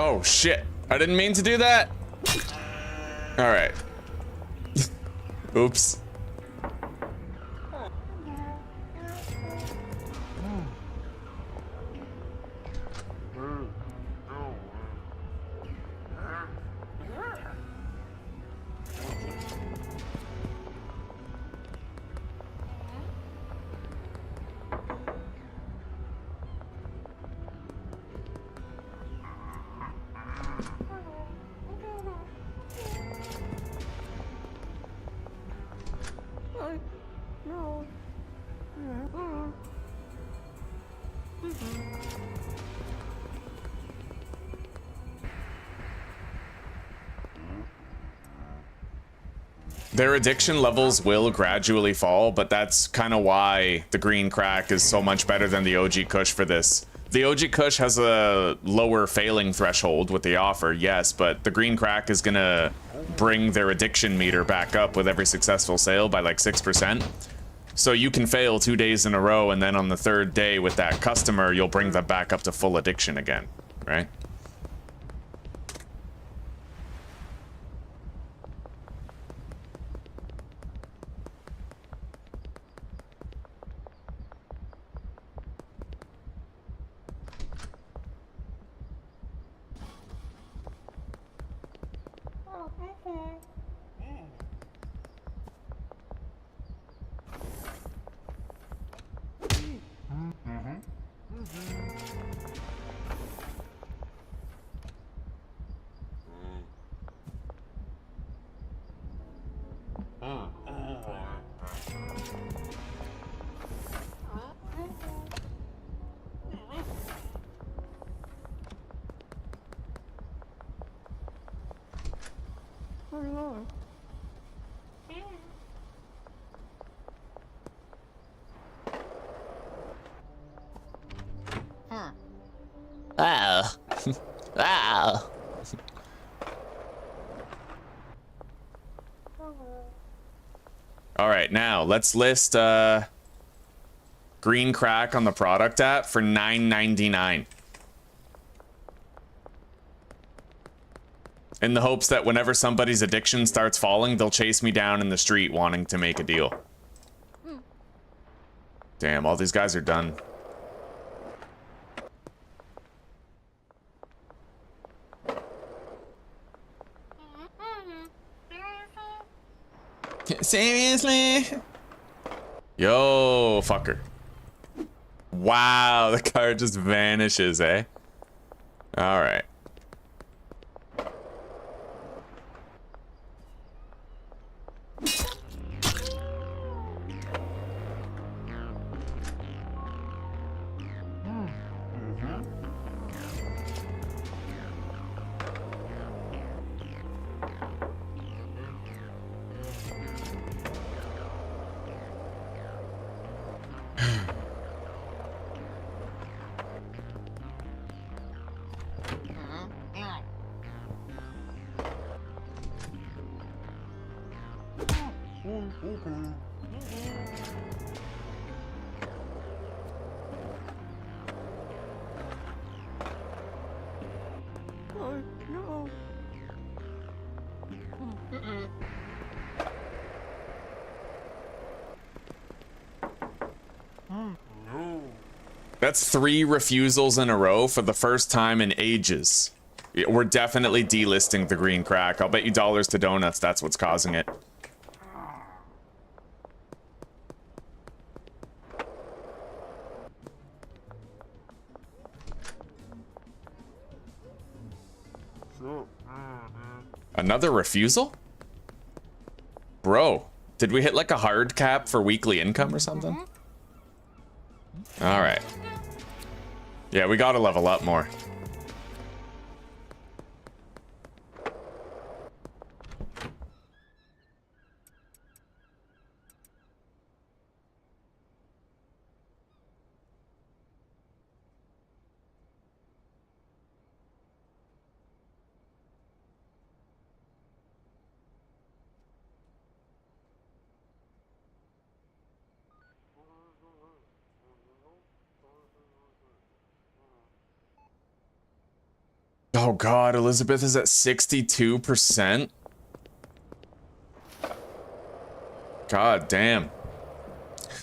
Oh shit, I didn't mean to do that. All right. Oops. Their addiction levels will gradually fall, but that's kind of why the green crack is so much better than the OG Kush for this. The OG Kush has a lower failing threshold with the offer, yes, but the green crack is gonna bring their addiction meter back up with every successful sale by like 6%. So you can fail 2 days in a row, and then on the third day with that customer, you'll bring them back up to full addiction again, right? Wow. Wow. All right, now let's list green crack on the product app for $9.99. In the hopes that whenever somebody's addiction starts falling, they'll chase me down in the street wanting to make a deal. Damn, all these guys are done. Seriously? Yo, fucker. Wow, the car just vanishes, eh? All right. That's 3 refusals in a row for the first time in ages. We're definitely delisting the green crack. I'll bet you dollars to donuts that's what's causing it. Another refusal? Bro, did we hit like a hard cap for weekly income or something? All right. Yeah, we gotta level up more. Oh God, Elizabeth is at 62%. God damn.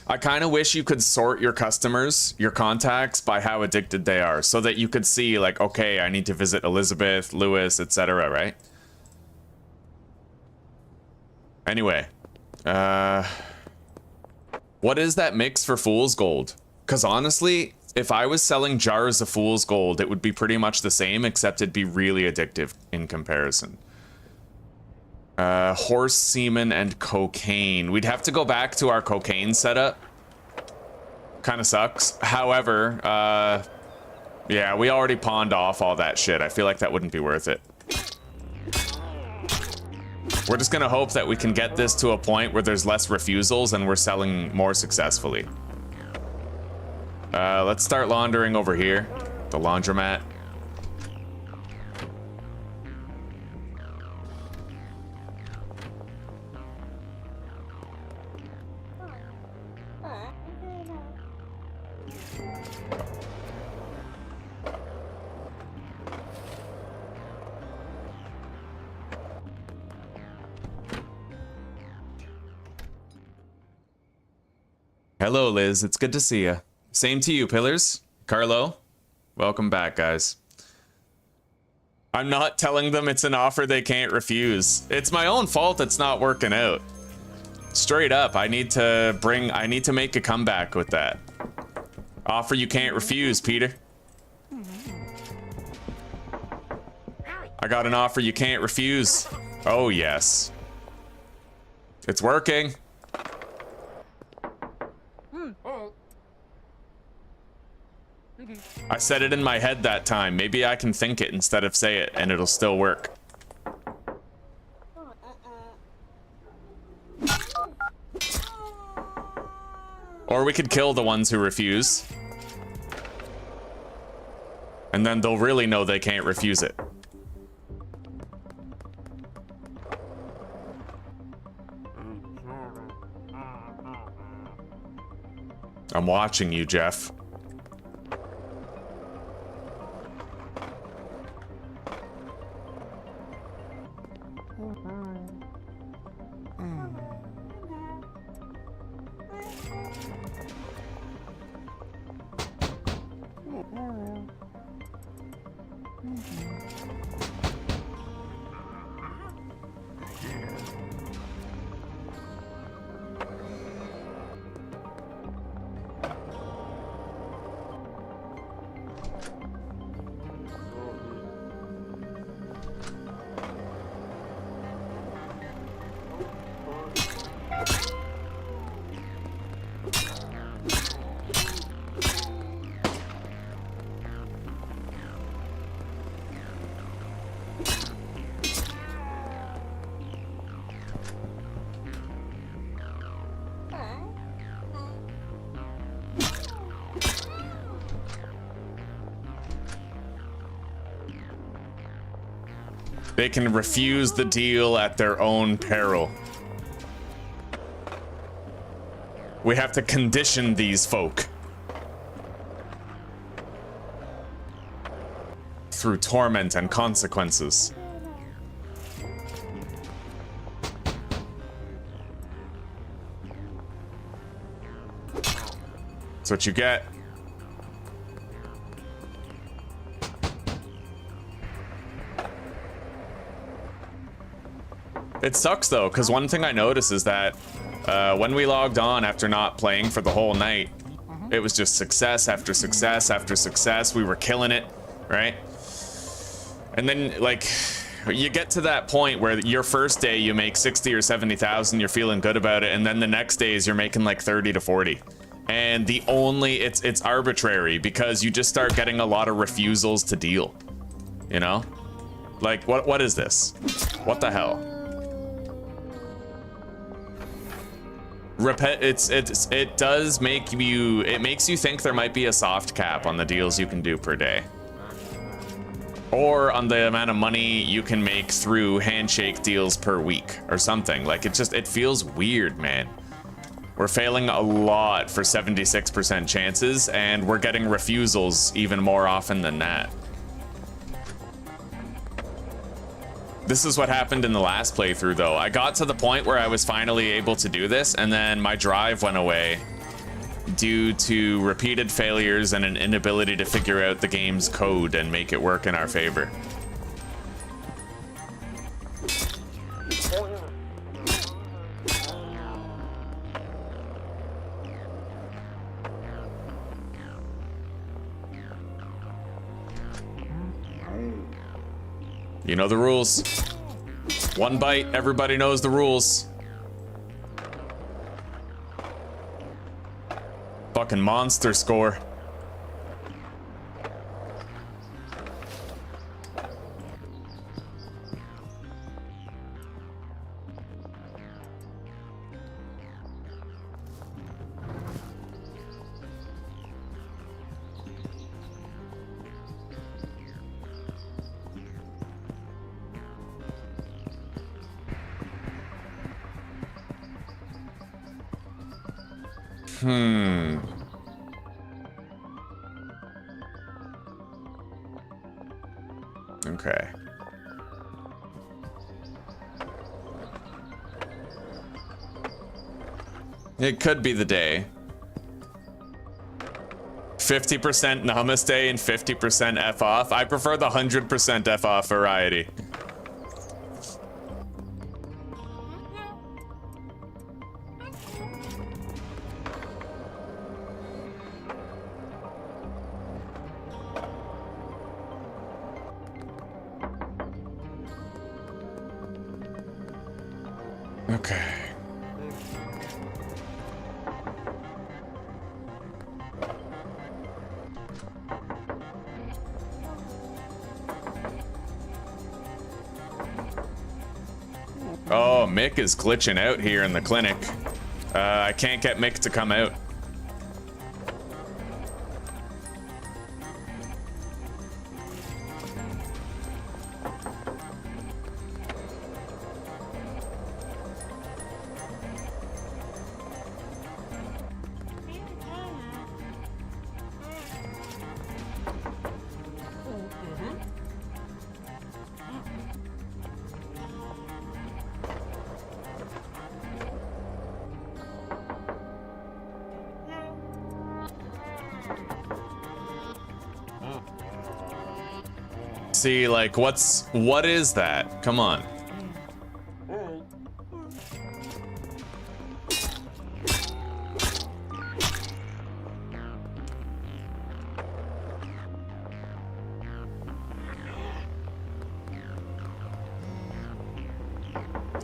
I kind of wish you could sort your customers, your contacts, by how addicted they are, so that you could see like, okay, I need to visit Elizabeth, Lewis, etc., right? Anyway, what is that mix for Fool's Gold? Because honestly, if I was selling jars of Fool's Gold, it would be pretty much the same, except it'd be really addictive in comparison. Horse semen and cocaine. We'd have to go back to our cocaine setup. Kind of sucks. However, yeah, we already pawned off all that shit. I feel like that wouldn't be worth it. We're just gonna hope that we can get this to a point where there's less refusals and we're selling more successfully. Let's start laundering over here. The laundromat. Hello, Liz. It's good to see you. Same to you, Pillars. Carlo, welcome back, guys. I'm not telling them it's an offer they can't refuse. It's my own fault it's not working out. Straight up, I need to make a comeback with that. Offer you can't refuse, Peter. I got an offer you can't refuse. Oh, yes. It's working. I said it in my head that time. Maybe I can think it instead of say it, and it'll still work. Or we could kill the ones who refuse. And then they'll really know they can't refuse it. I'm watching you, Jeff. They can refuse the deal at their own peril. We have to condition these folk. Through torment and consequences. That's what you get. It sucks though, because one thing I noticed is that when we logged on after not playing for the whole night, it was just success after success after success. We were killing it, right? And then like you get to that point where your first day you make 60 or 70,000, you're feeling good about it, and then the next days you're making like 30 to 40. And it's arbitrary because you just start getting a lot of refusals to deal. You know? Like what is this? What the hell? It does make you, it makes you think there might be a soft cap on the deals you can do per day. Or on the amount of money you can make through handshake deals per week or something. Like it feels weird, man. We're failing a lot for 76% chances and we're getting refusals even more often than that. This is what happened in the last playthrough though. I got to the point where I was finally able to do this and then my drive went away due to repeated failures and an inability to figure out the game's code and make it work in our favor. You know the rules. One bite, everybody knows the rules. Fucking monster score. Okay. It could be the day. 50% namaste and 50% F off. I prefer the 100% F off variety. Okay. Oh, Mick is glitching out here in the clinic. I can't get Mick to come out. See, like, what is that? Come on.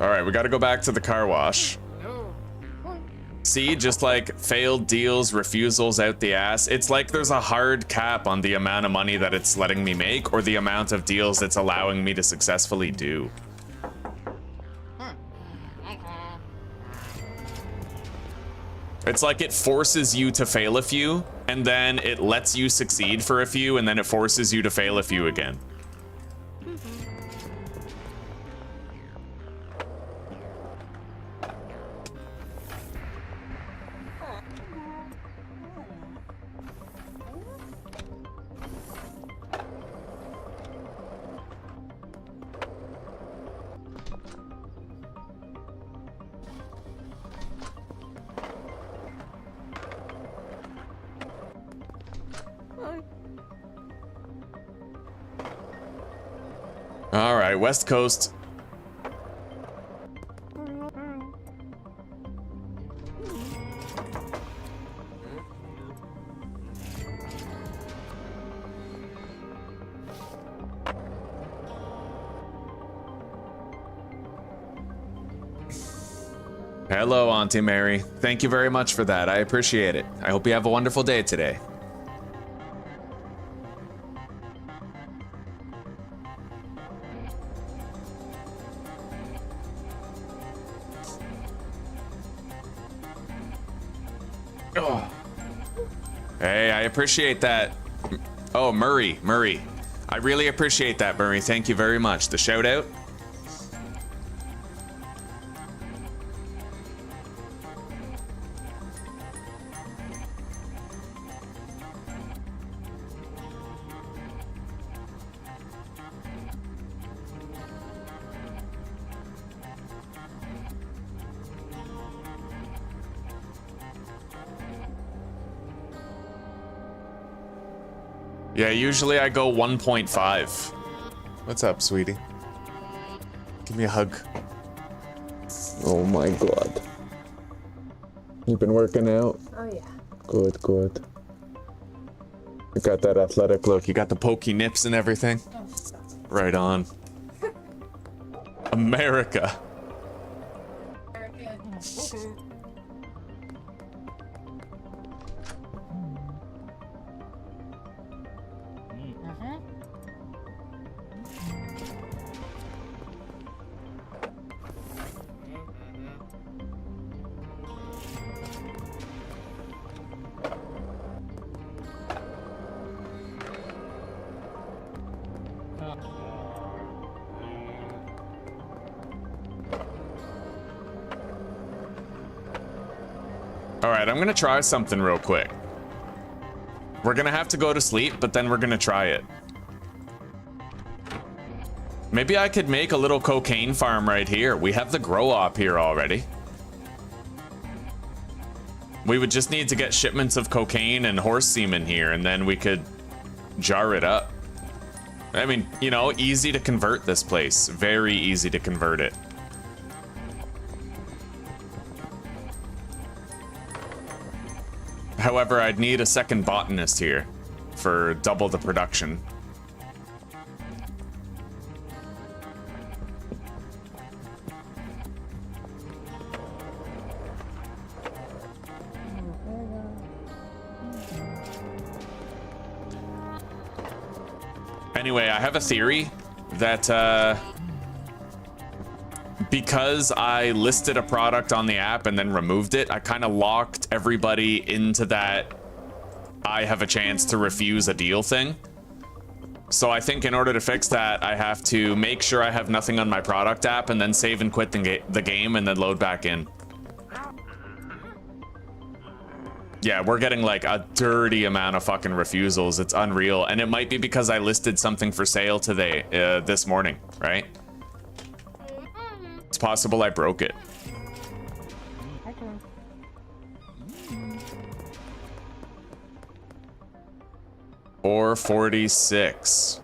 All right, we got to go back to the car wash. See, just like failed deals, refusals out the ass. It's like there's a hard cap on the amount of money that it's letting me make or the amount of deals it's allowing me to successfully do. It's like it forces you to fail a few, and then it lets you succeed for a few, and then it forces you to fail a few again. All right, West Coast. Hello, Auntie Mary. Thank you very much for that. I appreciate it. I hope you have a wonderful day today. Oh. Hey, I appreciate that. Oh, Murray. I really appreciate that, Murray. Thank you very much. The shout out. Yeah, usually I go 1.5. What's up, sweetie? Give me a hug. Oh my god. You've been working out? Oh yeah. Good. You got that athletic look. You got the pokey nips and everything. Oh, stop. Right on. America. All right, I'm gonna try something real quick. We're gonna have to go to sleep, but then we're gonna try it. Maybe I could make a little cocaine farm right here. We have the grow op here already. We would just need to get shipments of cocaine and horse semen here, and then we could jar it up. I mean, you know, easy to convert this place. Very easy to convert it. However, I'd need a second botanist here for double the production. Anyway, I have a theory that because I listed a product on the app and then removed it, I kind of locked everybody into that I have a chance to refuse a deal thing. So I think in order to fix that, I have to make sure I have nothing on my product app and then save and quit the game and then load back in. Yeah, we're getting like a dirty amount of fucking refusals. It's unreal. And it might be because I listed something for sale today, this morning, right? It's possible I broke it. Or 46.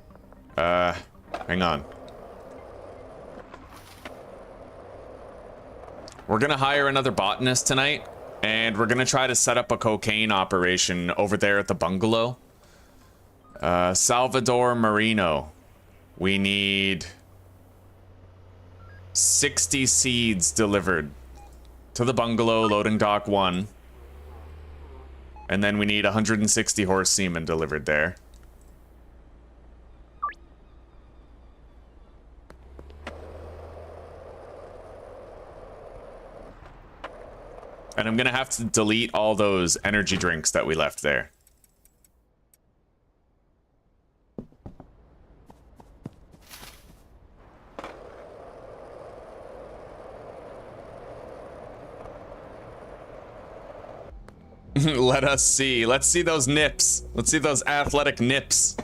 Hang on. We're gonna hire another botanist tonight. And we're gonna try to set up a cocaine operation over there at the bungalow. Salvador Marino. We need 60 seeds delivered to the bungalow, loading dock 1. And then we need 160 horse semen delivered there. And I'm gonna have to delete all those energy drinks that we left there. Let us see. Let's see those nips. Let's see those athletic nips.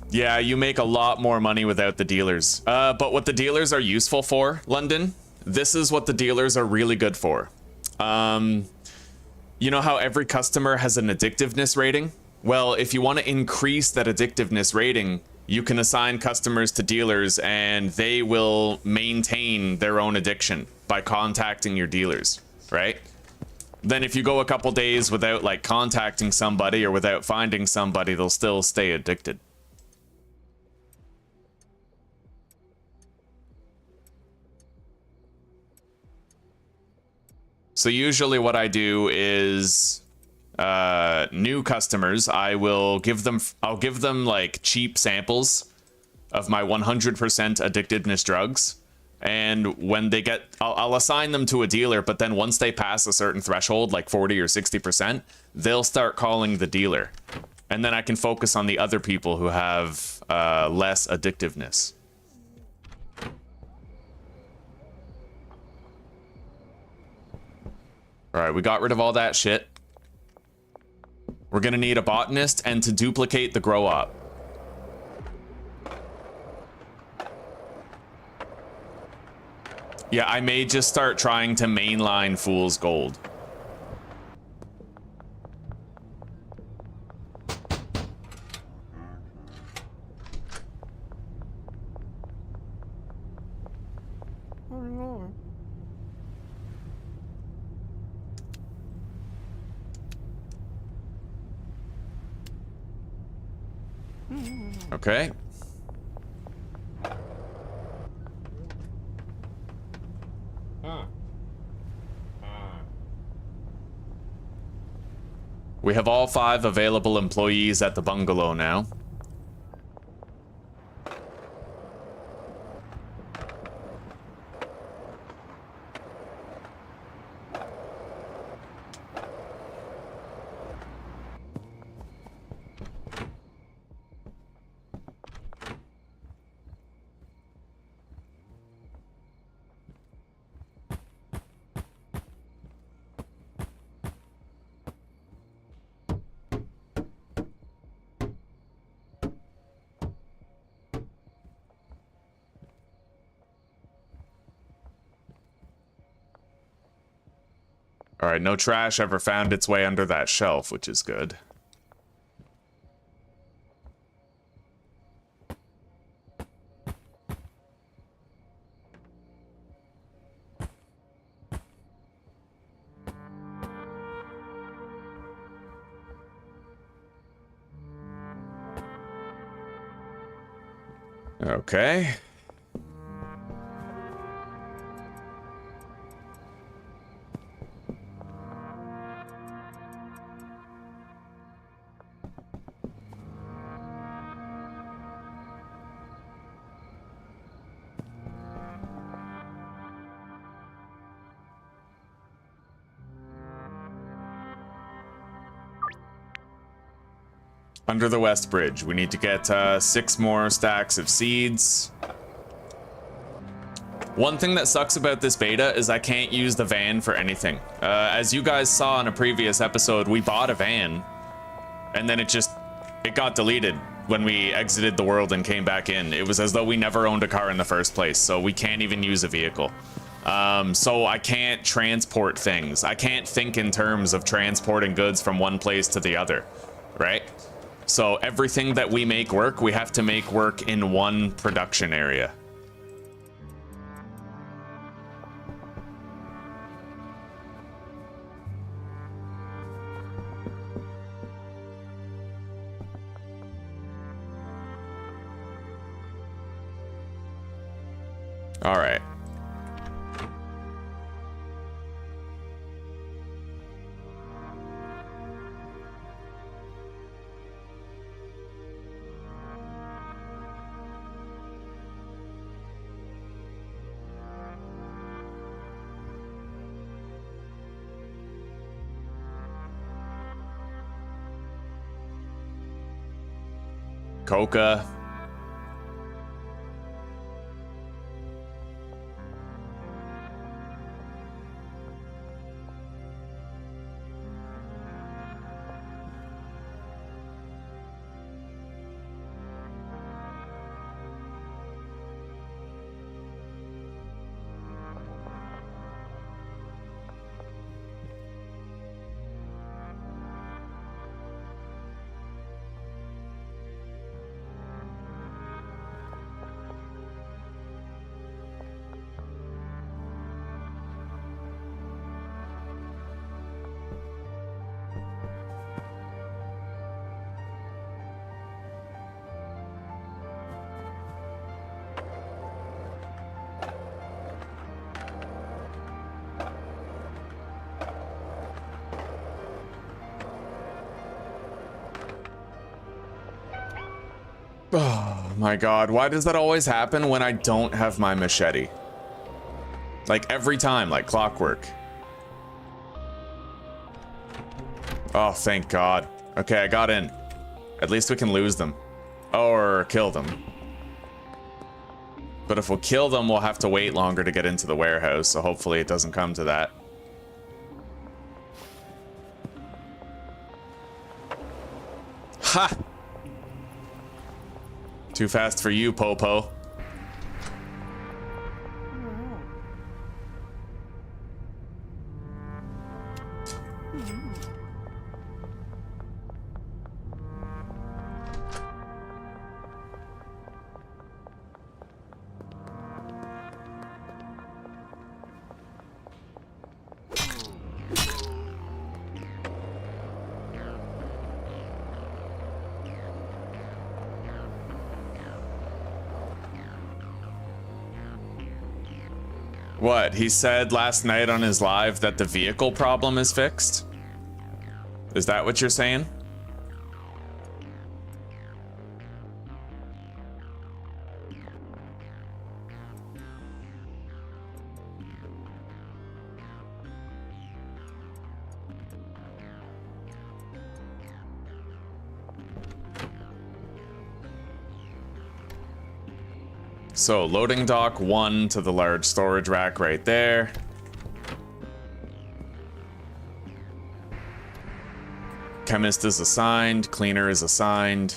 Yeah, you make a lot more money without the dealers. But what the dealers are useful for, London, this is what the dealers are really good for. You know how every customer has an addictiveness rating? Well, if you want to increase that addictiveness rating, you can assign customers to dealers and they will maintain their own addiction by contacting your dealers, right? Then if you go a couple days without like contacting somebody or without finding somebody, they'll still stay addicted. So usually what I do is new customers, I'll give them like cheap samples of my 100% addictiveness drugs. And when they get, I'll assign them to a dealer, but then once they pass a certain threshold, like 40 or 60%, they'll start calling the dealer. And then I can focus on the other people who have less addictiveness. All right, we got rid of all that shit. We're gonna need a botanist and to duplicate the grow op. Yeah, I may just start trying to mainline Fool's Gold. Okay. We have all 5 available employees at the bungalow now. All right, no trash ever found its way under that shelf, which is good. Okay. Under the West Bridge, we need to get 6 more stacks of seeds. One thing that sucks about this beta is I can't use the van for anything. As you guys saw in a previous episode, we bought a van, and then it got deleted when we exited the world and came back in. It was as though we never owned a car in the first place, so we can't even use a vehicle. So I can't transport things. I can't think in terms of transporting goods from one place to the other, right? So everything that we make work, we have to make work in one production area. All right. Coca. Oh my god, why does that always happen when I don't have my machete? Like every time, like clockwork. Oh, thank god. Okay, I got in. At least we can lose them. Or kill them. But if we'll kill them, we'll have to wait longer to get into the warehouse, so hopefully it doesn't come to that. Ha! Too fast for you, Popo. What? He said last night on his live that the vehicle problem is fixed? Is that what you're saying? So, loading dock 1 to the large storage rack right there. Chemist is assigned, cleaner is assigned.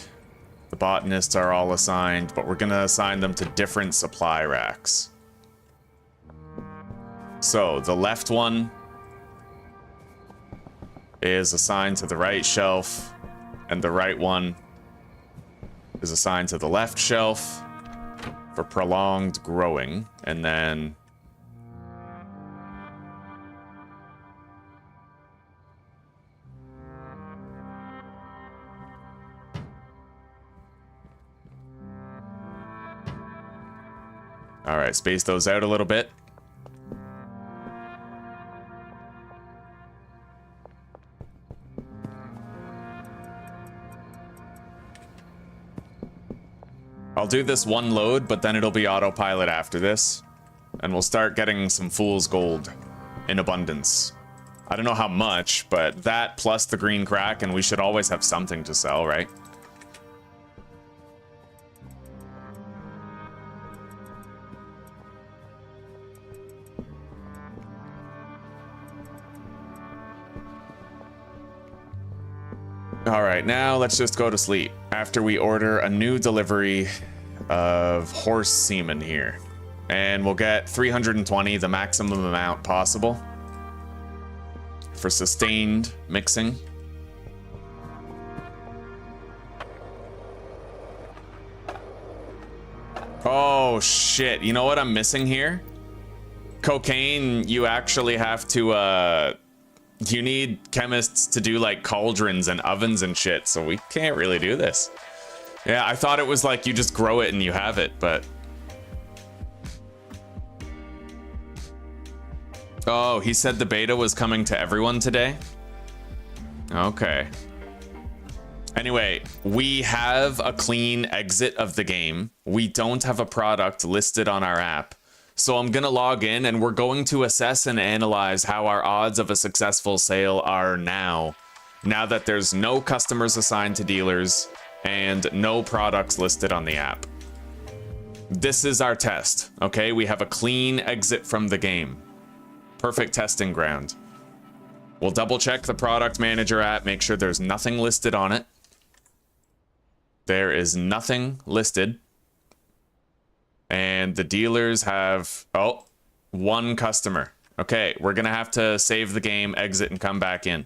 The botanists are all assigned, but we're gonna assign them to different supply racks. So, the left one is assigned to the right shelf, and the right one is assigned to the left shelf for prolonged growing, and then all right, space those out a little bit. I'll do this one load, but then it'll be autopilot after this. And we'll start getting some fool's gold in abundance. I don't know how much, but that plus the green crack, and we should always have something to sell, right? All right, now let's just go to sleep after we order a new delivery of horse semen here. And we'll get 320, the maximum amount possible for sustained mixing. Oh shit, you know what I'm missing here? Cocaine, you actually have to, you need chemists to do like cauldrons and ovens and shit, so we can't really do this. Yeah, I thought it was like you just grow it and you have it, but... Oh, he said the beta was coming to everyone today? Okay. Anyway, we have a clean exit of the game. We don't have a product listed on our app. So I'm gonna log in and we're going to assess and analyze how our odds of a successful sale are now that there's no customers assigned to dealers and no products listed on the app. This is our test, okay? We have a clean exit from the game. Perfect testing ground. We'll double check the product manager app, make sure there's nothing listed on it. There is nothing listed. And the dealers have, oh, one customer. Okay, we're gonna have to save the game, exit, and come back in.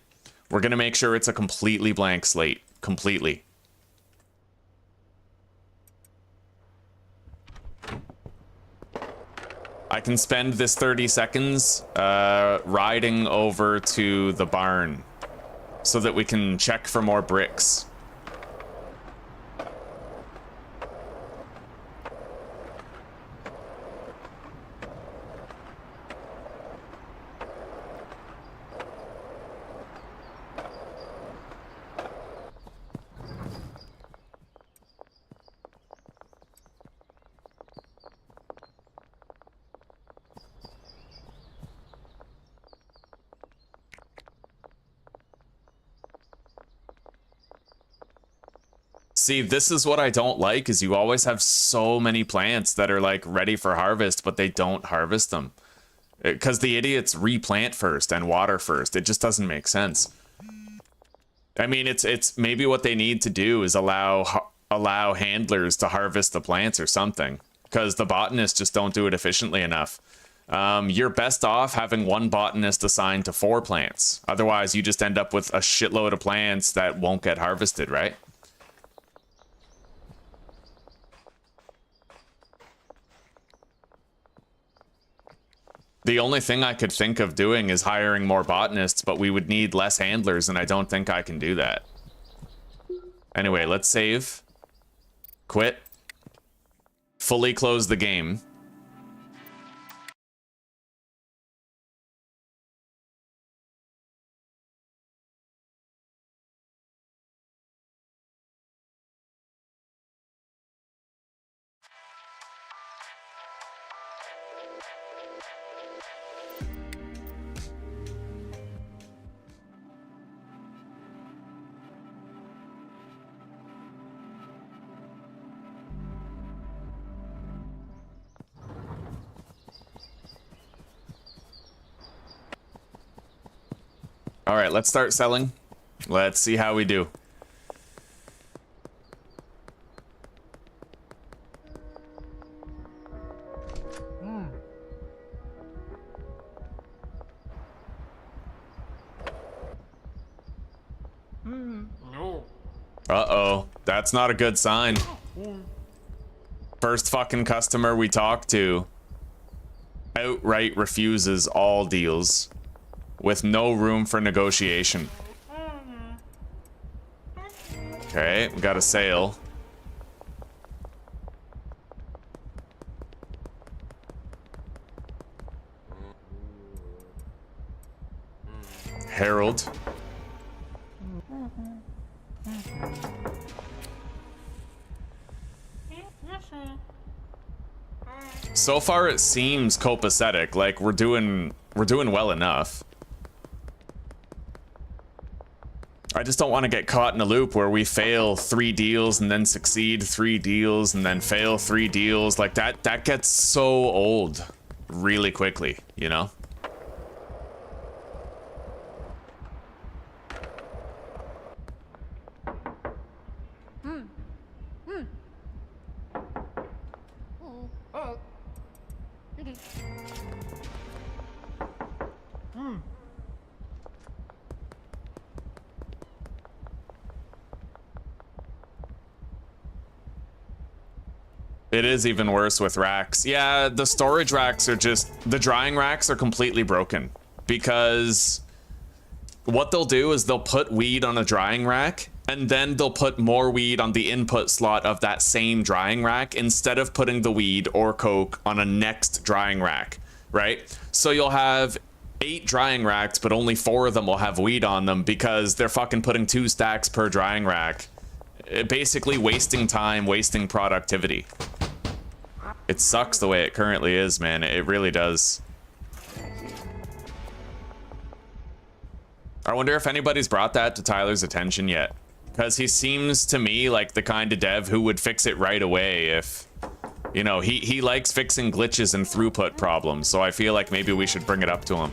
We're gonna make sure it's a completely blank slate. Completely. I can spend this 30 seconds riding over to the barn so that we can check for more bricks. See, this is what I don't like, is you always have so many plants that are like ready for harvest, but they don't harvest them. Because the idiots replant first and water first. It just doesn't make sense. I mean, it's maybe what they need to do is allow handlers to harvest the plants or something. Because the botanists just don't do it efficiently enough. You're best off having one botanist assigned to 4 plants. Otherwise, you just end up with a shitload of plants that won't get harvested, right? The only thing I could think of doing is hiring more botanists, but we would need less handlers, and I don't think I can do that. Anyway, let's save. Quit. Fully close the game. All right, let's start selling. Let's see how we do. Uh-oh, that's not a good sign. First fucking customer we talk to outright refuses all deals with no room for negotiation. Okay, we got a sale. Harold. So far it seems copacetic, like we're doing well enough. I just don't want to get caught in a loop where we fail 3 deals and then succeed 3 deals and then fail 3 deals. Like that gets so old really quickly, you know? It is even worse with racks. Yeah, the storage racks are just... The drying racks are completely broken. Because what they'll do is they'll put weed on a drying rack, and then they'll put more weed on the input slot of that same drying rack instead of putting the weed or coke on a next drying rack, right? So you'll have 8 drying racks, but only 4 of them will have weed on them because they're fucking putting 2 stacks per drying rack. Basically wasting time, wasting productivity. It sucks the way it currently is, man. It really does. I wonder if anybody's brought that to Tyler's attention yet. Because he seems to me like the kind of dev who would fix it right away if... You know, he likes fixing glitches and throughput problems, so I feel like maybe we should bring it up to him.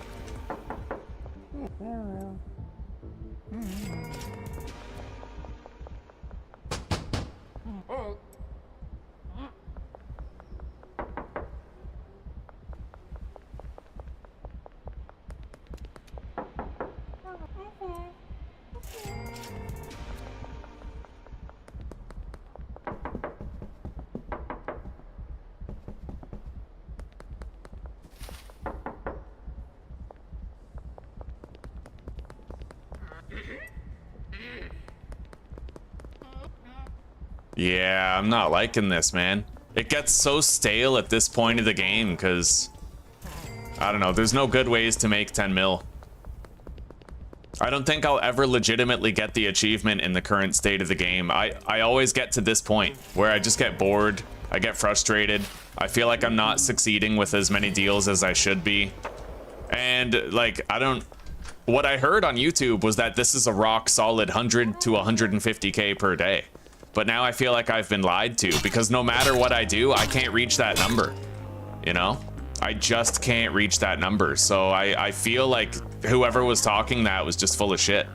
Yeah, I'm not liking this, man. It gets so stale at this point of the game because, I don't know, there's no good ways to make 10 mil. I don't think I'll ever legitimately get the achievement in the current state of the game. I always get to this point where I just get bored, I get frustrated, I feel like I'm not succeeding with as many deals as I should be. And, like, what I heard on YouTube was that this is a rock solid 100 to 150k per day. But now I feel like I've been lied to because no matter what I do, I can't reach that number, you know? I just can't reach that number. So I feel like whoever was talking that was just full of shit.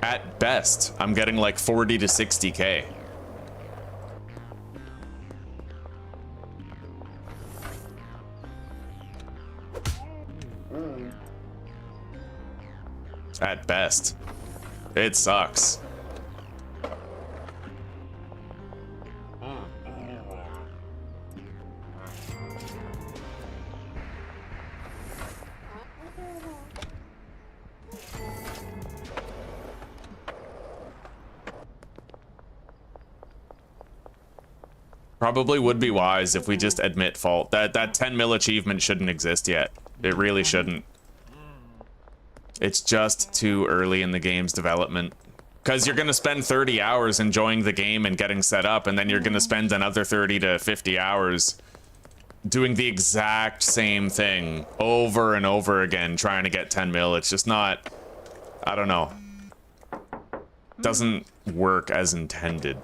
At best, I'm getting like 40 to 60k. At best. It sucks. Probably would be wise if we just admit fault. That 10 mil achievement shouldn't exist yet. It really shouldn't. It's just too early in the game's development. Because you're going to spend 30 hours enjoying the game and getting set up, and then you're going to spend another 30 to 50 hours doing the exact same thing over and over again, trying to get 10 mil. It's just not, I don't know. Doesn't work as intended.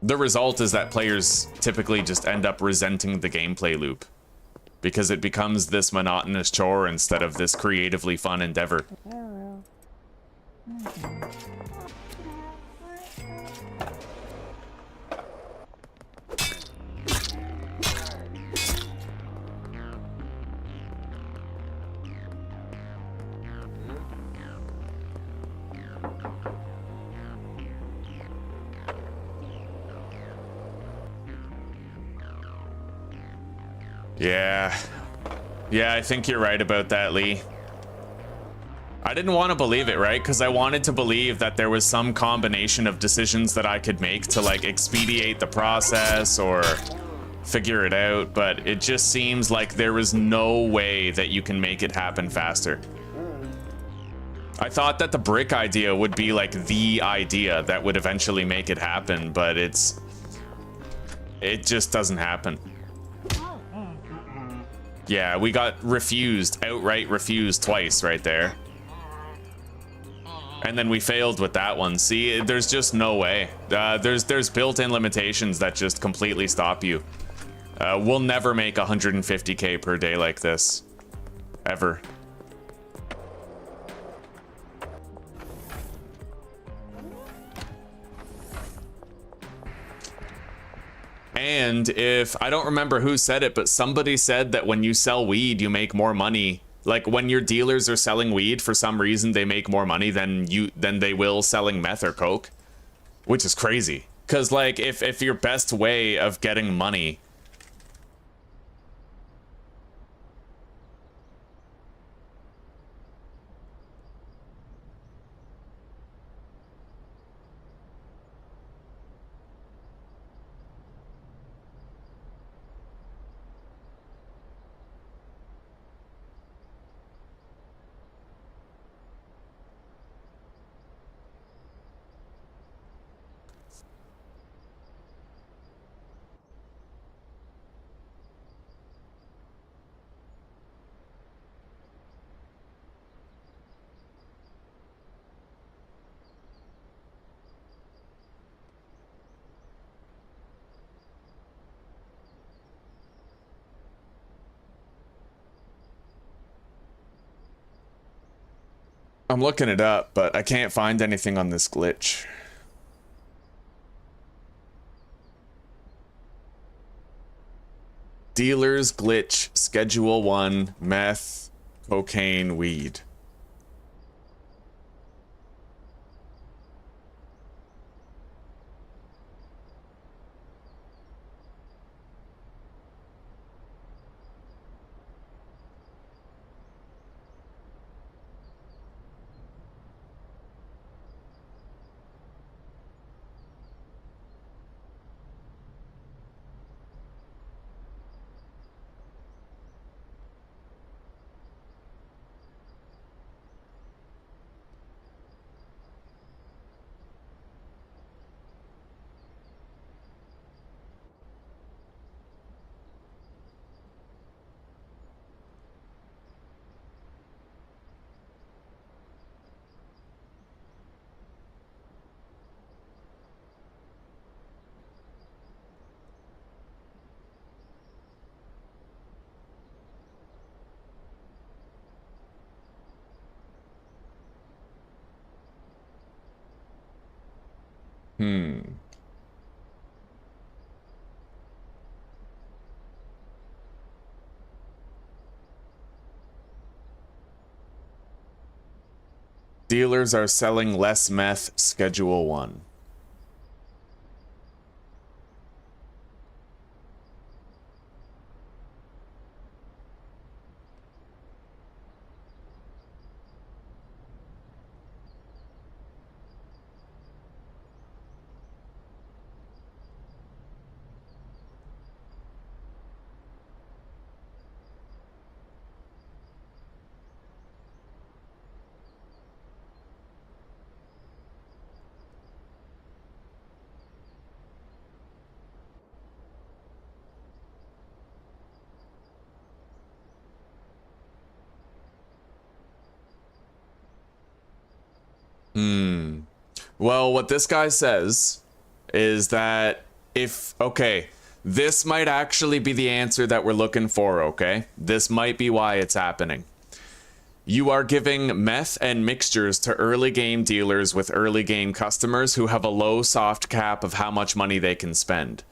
The result is that players typically just end up resenting the gameplay loop, because it becomes this monotonous chore instead of this creatively fun endeavor. Yeah. Yeah, I think you're right about that, Lee. I didn't want to believe it, right? Because I wanted to believe that there was some combination of decisions that I could make to, like, expedite the process or figure it out, but it just seems like there was no way that you can make it happen faster. I thought that the brick idea would be, like, the idea that would eventually make it happen, but it just doesn't happen. Yeah, we got refused, outright refused twice right there. And then we failed with that one. See, there's just no way. There's built-in limitations that just completely stop you. We'll never make 150k per day like this. Ever. And if, I don't remember who said it, but somebody said that when you sell weed, you make more money. Like, when your dealers are selling weed, for some reason, they make more money than they will selling meth or coke. Which is crazy. Because, like, if your best way of getting money... I'm looking it up, but I can't find anything on this glitch. Dealers glitch, Schedule 1, meth, cocaine, weed. Dealers are selling less meth, Schedule 1. Well, what this guy says is that okay, this might actually be the answer that we're looking for, okay? This might be why it's happening. You are giving meth and mixtures to early game dealers with early game customers who have a low soft cap of how much money they can spend.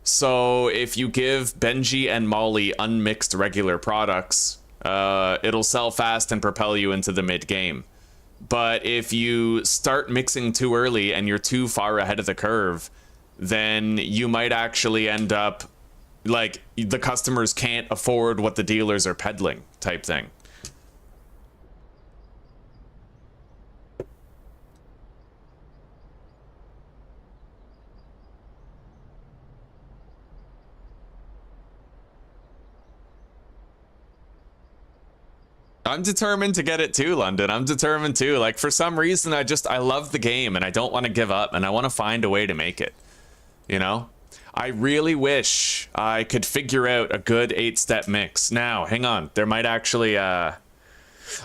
So if you give Benji and Molly unmixed regular products, it'll sell fast and propel you into the mid game. But if you start mixing too early and you're too far ahead of the curve, then you might actually end up like the customers can't afford what the dealers are peddling type thing. I'm determined to get it too, London. I'm determined too. Like, for some reason, I love the game and I don't want to give up and I want to find a way to make it. You know? I really wish I could figure out a good 8-step mix. Now, hang on. There might actually, I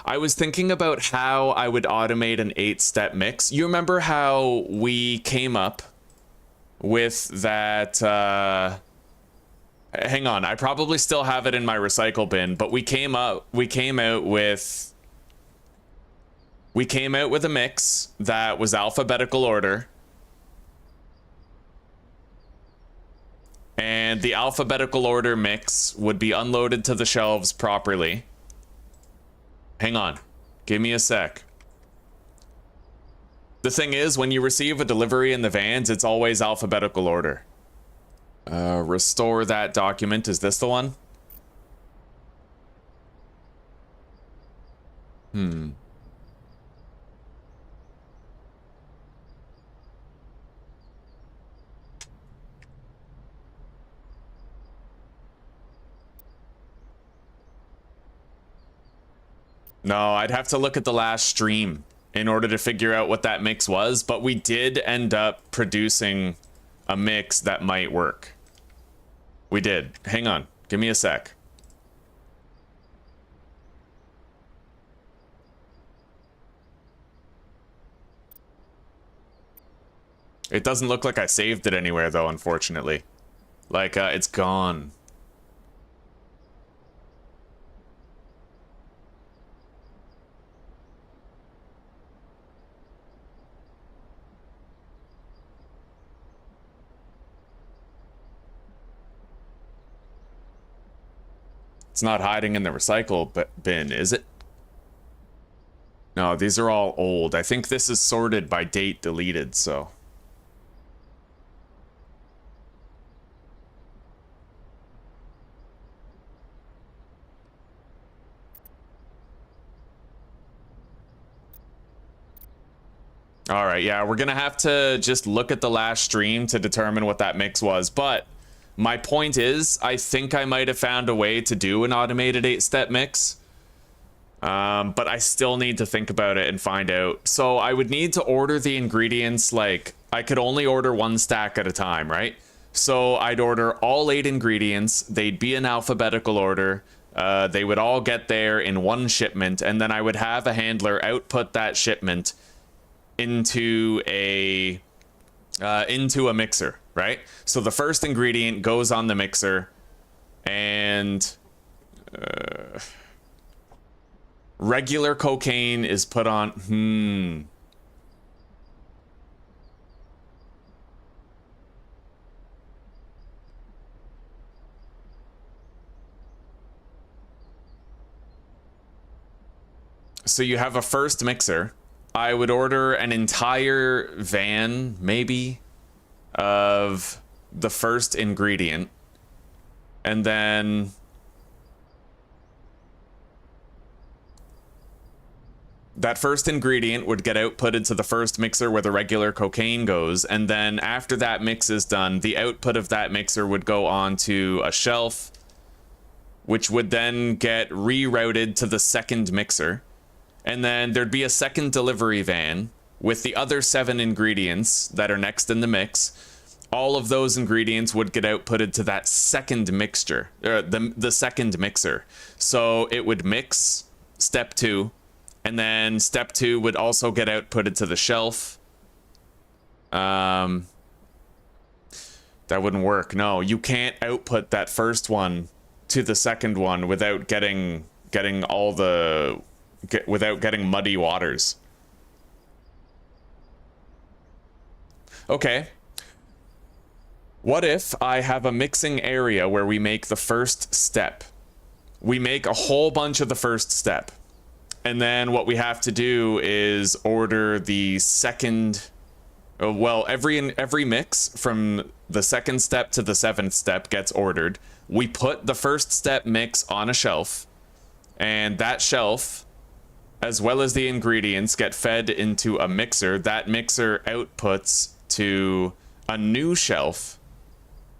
was thinking about how I would automate an 8-step mix. You remember how we came up with that, hang on, I probably still have it in my recycle bin, but we came out with a mix that was alphabetical order. And the alphabetical order mix would be unloaded to the shelves properly. Hang on, give me a sec. The thing is, when you receive a delivery in the vans, it's always alphabetical order. Restore that document. Is this the one? No, I'd have to look at the last stream in order to figure out what that mix was, but we did end up producing a mix that might work. We did. Hang on. Give me a sec. It doesn't look like I saved it anywhere, though, unfortunately. Like, it's gone. It's not hiding in the recycle bin, is it? No, these are all old. I think this is sorted by date deleted, so. All right, yeah, we're gonna have to just look at the last stream to determine what that mix was, but my point is, I think I might have found a way to do an automated 8-step mix. But I still need to think about it and find out. So I would need to order the ingredients, like, I could only order 1 stack at a time, right? So I'd order all 8 ingredients, they'd be in alphabetical order, they would all get there in 1 shipment, and then I would have a handler output that shipment into a mixer, right? So the first ingredient goes on the mixer, and regular cocaine is put on. So you have a first mixer. I would order an entire van, maybe, of the first ingredient, and then that first ingredient would get outputted to the first mixer where the regular cocaine goes, and then after that mix is done, the output of that mixer would go onto a shelf, which would then get rerouted to the second mixer, and then there'd be a second delivery van with the other 7 ingredients that are next in the mix. All of those ingredients would get outputted to that second mixture, or the second mixer. So it would mix step 2, and then step 2 would also get outputted to the shelf. That wouldn't work. No, you can't output that first one to the second one without getting muddy waters. Okay. What if I have a mixing area where we make the first step? We make a whole bunch of the first step. And then what we have to do is order the second... Well, every mix from the second step to the 7th step gets ordered. we put the first step mix on a shelf, and that shelf, as well as the ingredients, get fed into a mixer. That mixer outputs to a new shelf.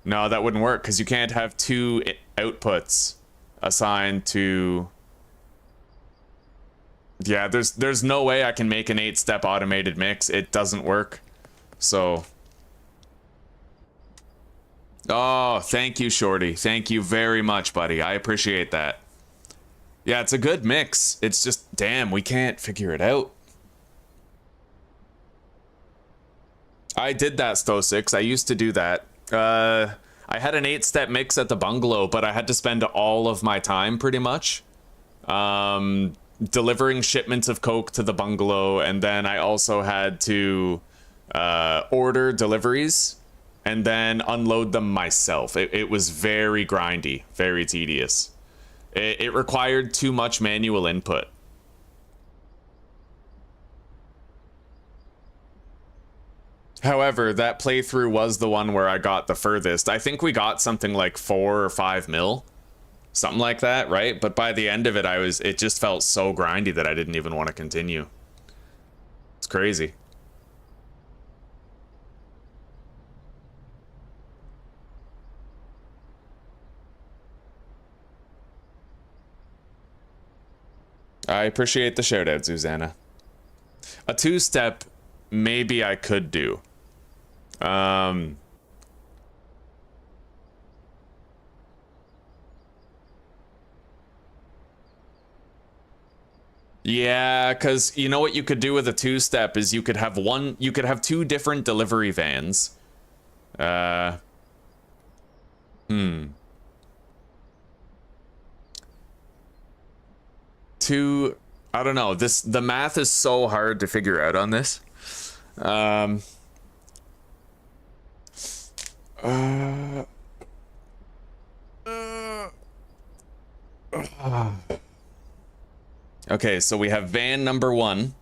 No, that wouldn't work because you can't have two outputs assigned to... Yeah, there's no way I can make an 8-step automated mix. It doesn't work. So... Oh, thank you, Shorty. Thank you very much, buddy. I appreciate that. Yeah, it's a good mix. It's just, damn, we can't figure it out. I did that, Sto6. I used to do that. I had an 8-step mix at the bungalow, but I had to spend all of my time, pretty much, delivering shipments of Coke to the bungalow, and then I also had to order deliveries and then unload them myself. It was very grindy, very tedious. It required too much manual input. However, that playthrough was the one where I got the furthest. I think we got something like 4 or 5 mil. Something like that, right? But by the end of it, it just felt so grindy that I didn't even want to continue. It's crazy. I appreciate the shout out, Susanna. A 2-step, maybe I could do. Yeah, because you know what you could do with a 2-step is you could have 2 different delivery vans. I don't know. The math is so hard to figure out on this. Okay, so we have van number 1.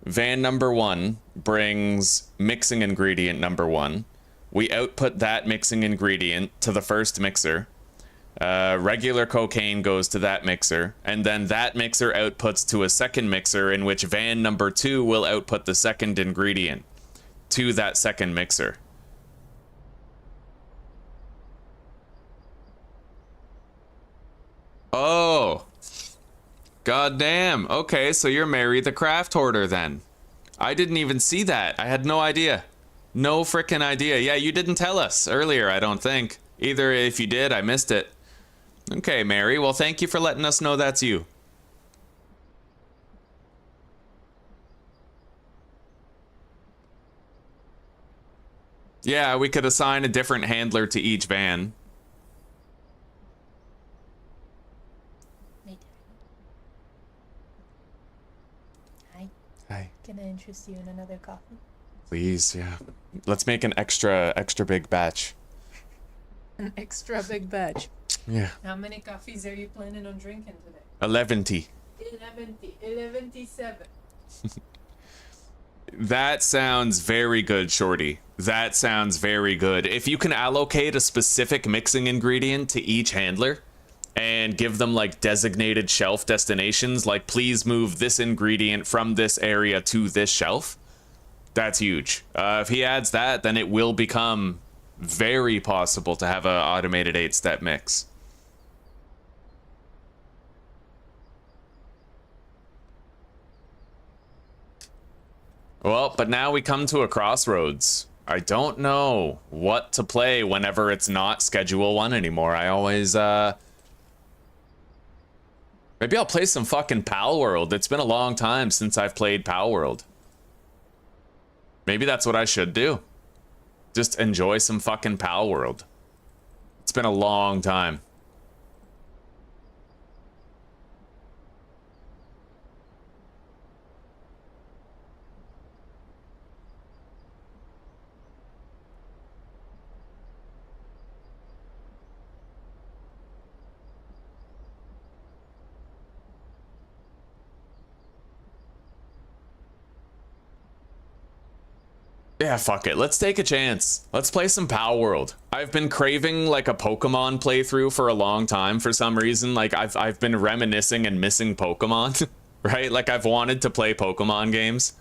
Van number 1 brings mixing ingredient number 1. We output that mixing ingredient to the first mixer. Regular cocaine goes to that mixer, and then that mixer outputs to a second mixer in which van number 2 will output the second ingredient to that second mixer. Oh, goddamn. Okay, so you're MaryTheCraftHoarder then. I didn't even see that. I had no idea. No frickin' idea. Yeah, you didn't tell us earlier, I don't think. Either if you did, I missed it. Okay, Mary. Well, thank you for letting us know that's you. Yeah, we could assign a different handler to each van. Hi. Hi. Can I interest you in another coffee? Please, yeah. Let's make an extra big batch. An extra big batch. Yeah. How many coffees are you planning on drinking today? 11. 11-7. That sounds very good, Shorty. That sounds very good. If you can allocate a specific mixing ingredient to each handler and give them like designated shelf destinations, like please move this ingredient from this area to this shelf, that's huge. If he adds that, then it will become very possible to have an automated 8-step mix. Well, but now we come to a crossroads. I don't know what to play whenever it's not Schedule 1 anymore. I always, maybe I'll play some fucking Pal World. It's been a long time since I've played Pal World. Maybe that's what I should do. Just enjoy some fucking Pal World. It's been a long time. Yeah, fuck it. Let's take a chance. Let's play some Pal World. I've been craving like a Pokemon playthrough for a long time for some reason. Like I've been reminiscing and missing Pokemon, right? Like I've wanted to play Pokemon games.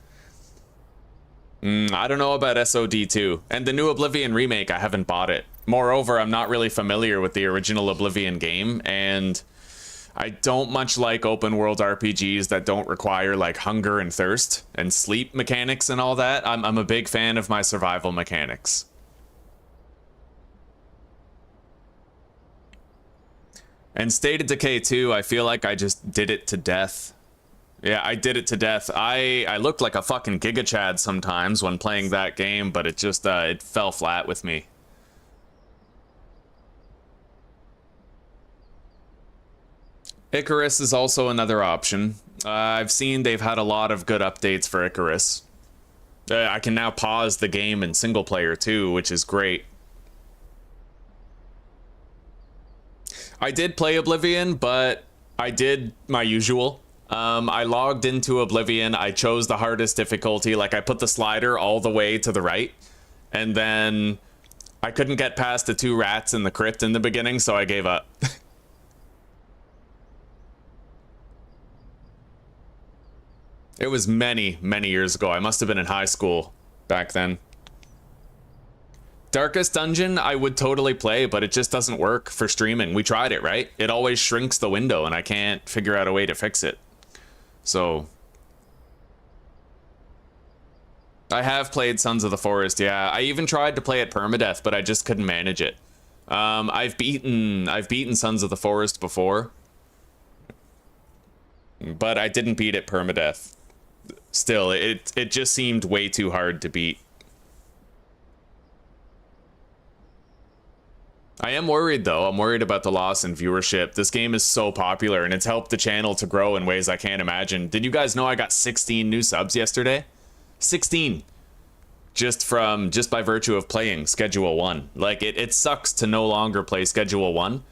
I don't know about SOD2. And the new Oblivion remake, I haven't bought it. Moreover, I'm not really familiar with the original Oblivion game, and I don't much like open world RPGs that don't require like hunger and thirst and sleep mechanics and all that. I'm a big fan of my survival mechanics. And State of Decay 2, I feel like I just did it to death. Yeah, I did it to death. I looked like a fucking Giga Chad sometimes when playing that game, but it just, it fell flat with me. Icarus is also another option. I've seen they've had a lot of good updates for Icarus. I can now pause the game in single player too, which is great. I did play Oblivion, but I did my usual. I logged into Oblivion, I chose the hardest difficulty, like I put the slider all the way to the right, and then I couldn't get past the 2 rats in the crypt in the beginning, so I gave up. It was many, many years ago. I must have been in high school back then. Darkest Dungeon, I would totally play, but it just doesn't work for streaming. We tried it, right? It always shrinks the window, and I can't figure out a way to fix it. So I have played Sons of the Forest, yeah. I even tried to play it permadeath, but I just couldn't manage it. I've beaten Sons of the Forest before, but I didn't beat it permadeath. Still, it just seemed way too hard to beat. I am worried though. I'm worried about the loss in viewership. This game is so popular and it's helped the channel to grow in ways I can't imagine. Did you guys know I got 16 new subs yesterday? 16. Just by virtue of playing Schedule 1. Like it sucks to no longer play Schedule 1.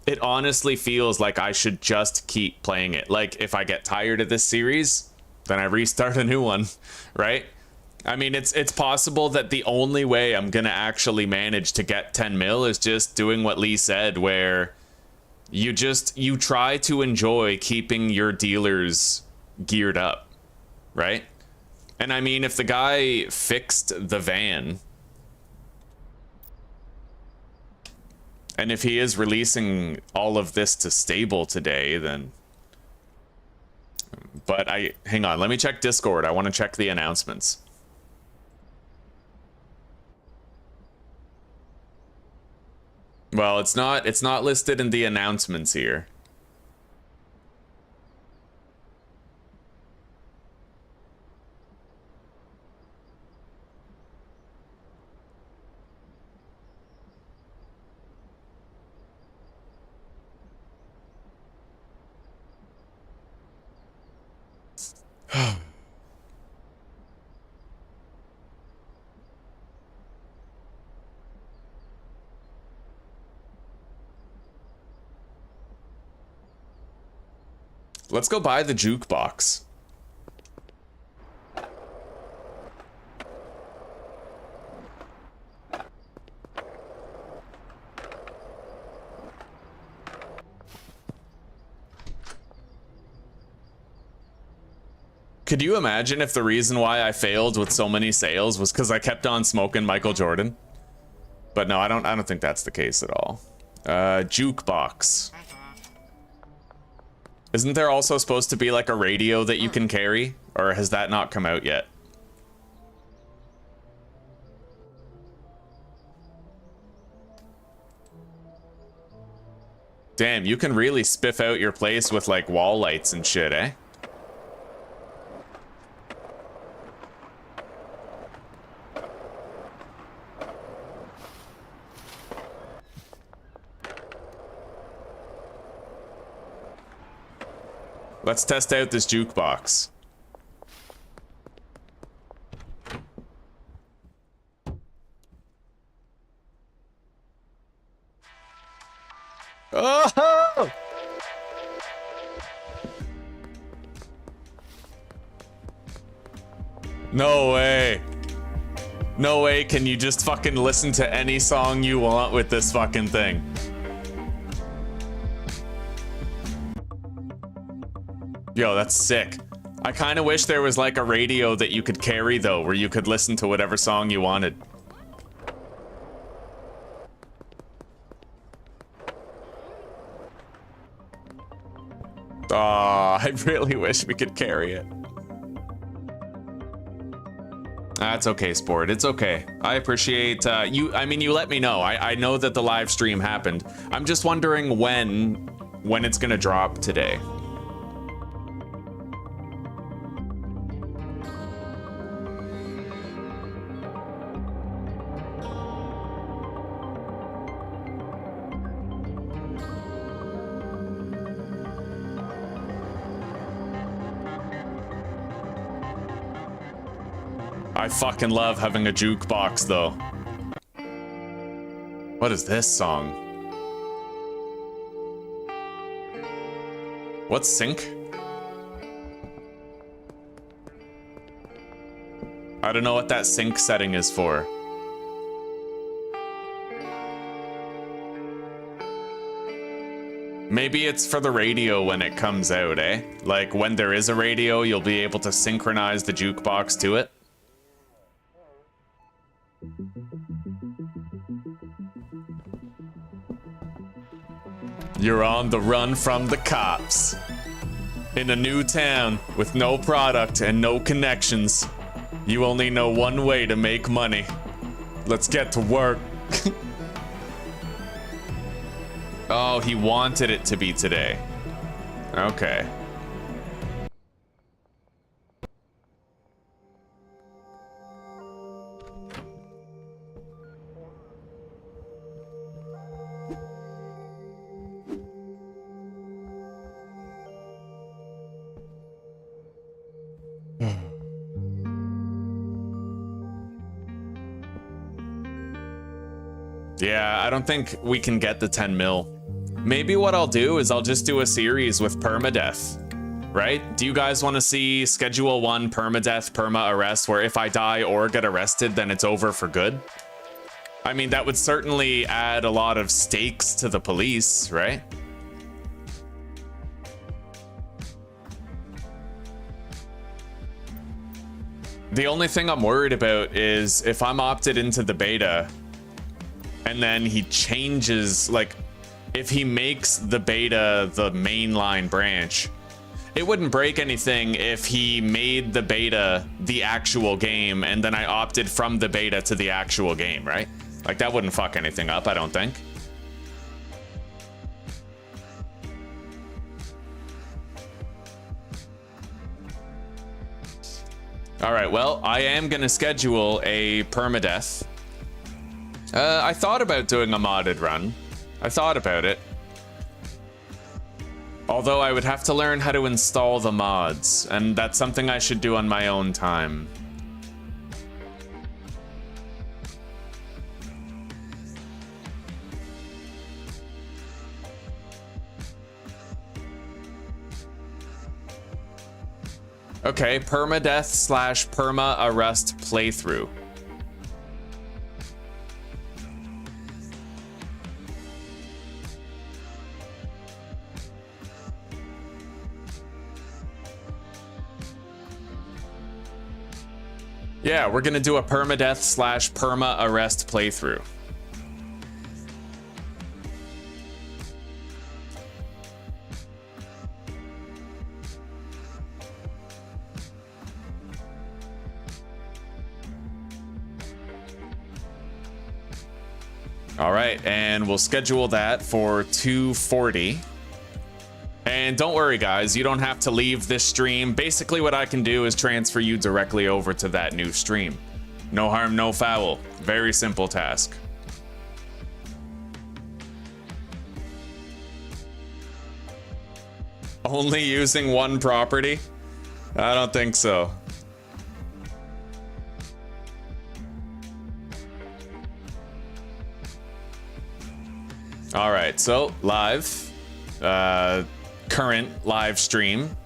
It honestly feels like I should just keep playing it. Like if I get tired of this series, then I restart a new one, right? I mean, it's possible that the only way I'm gonna actually manage to get 10 mil is just doing what Lee said, where you try to enjoy keeping your dealers geared up, right? And I mean, if the guy fixed the van, and if he is releasing all of this to stable today, then... But hang on, let me check Discord. I want to check the announcements. Well, it's not listed in the announcements here. Let's go buy the jukebox. Could you imagine if the reason why I failed with so many sales was because I kept on smoking Michael Jordan? But no, I don't think that's the case at all. Jukebox. Isn't there also supposed to be like a radio that you can carry? Or has that not come out yet? Damn, you can really spiff out your place with like wall lights and shit, eh? Let's test out this jukebox. Oh! No way. No way can you just fucking listen to any song you want with this fucking thing. Yo, that's sick. I kind of wish there was like a radio that you could carry though, where you could listen to whatever song you wanted. Aw, I really wish we could carry it. That's okay, Sport. It's okay. I appreciate you. I mean, you let me know. I know that the live stream happened. I'm just wondering when it's gonna drop today. I fucking love having a jukebox, though. What is this song? What's sync? I don't know what that sync setting is for. Maybe it's for the radio when it comes out, eh? Like, when there is a radio, you'll be able to synchronize the jukebox to it. You're on the run from the cops. In a new town with no product and no connections. You only know one way to make money. Let's get to work. Oh, he wanted it to be today. Okay. Yeah, I don't think we can get the 10 mil. Maybe what I'll do is I'll just do a series with permadeath, right? Do you guys want to see Schedule 1 permadeath, perma-arrest, where if I die or get arrested, then it's over for good? I mean, that would certainly add a lot of stakes to the police, right? The only thing I'm worried about is if I'm opted into the beta and then he changes, like, if he makes the beta the mainline branch, it wouldn't break anything if he made the beta the actual game and then I opted from the beta to the actual game, right? Like, that wouldn't fuck anything up, I don't think. All right, well, I am gonna schedule a permadeath. I thought about doing a modded run. I thought about it. Although I would have to learn how to install the mods, and that's something I should do on my own time. Okay, permadeath / perma-arrest playthrough. Yeah, we're gonna do a permadeath / perma-arrest playthrough. All right, and we'll schedule that for 2:40. And don't worry, guys, you don't have to leave this stream. Basically, what I can do is transfer you directly over to that new stream. No harm, no foul. Very simple task. Only using one property? I don't think so. All right, so live, current live stream,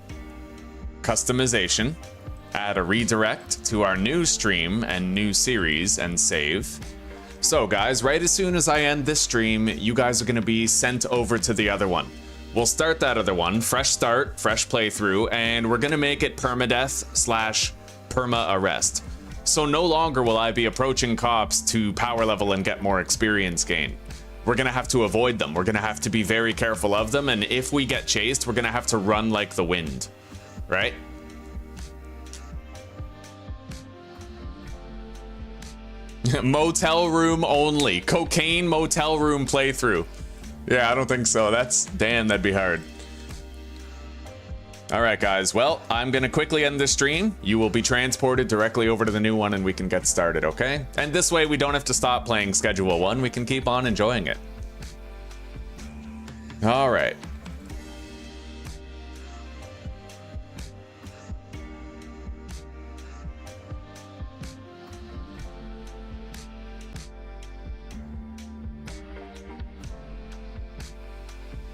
customization, add a redirect to our new stream and new series and save. So guys, right as soon as I end this stream, you guys are going to be sent over to the other one. We'll start that other one, fresh start, fresh playthrough, and we're going to make it permadeath/perma-arrest. So no longer will I be approaching cops to power level and get more experience gain. We're going to have to avoid them. We're going to have to be very careful of them, and if we get chased, we're going to have to run like the wind, right? Motel room only. Cocaine motel room playthrough. Yeah, I don't think so. Damn, that'd be hard. All right, guys. Well, I'm going to quickly end this stream. You will be transported directly over to the new one and we can get started, okay? And this way we don't have to stop playing Schedule 1. We can keep on enjoying it. All right.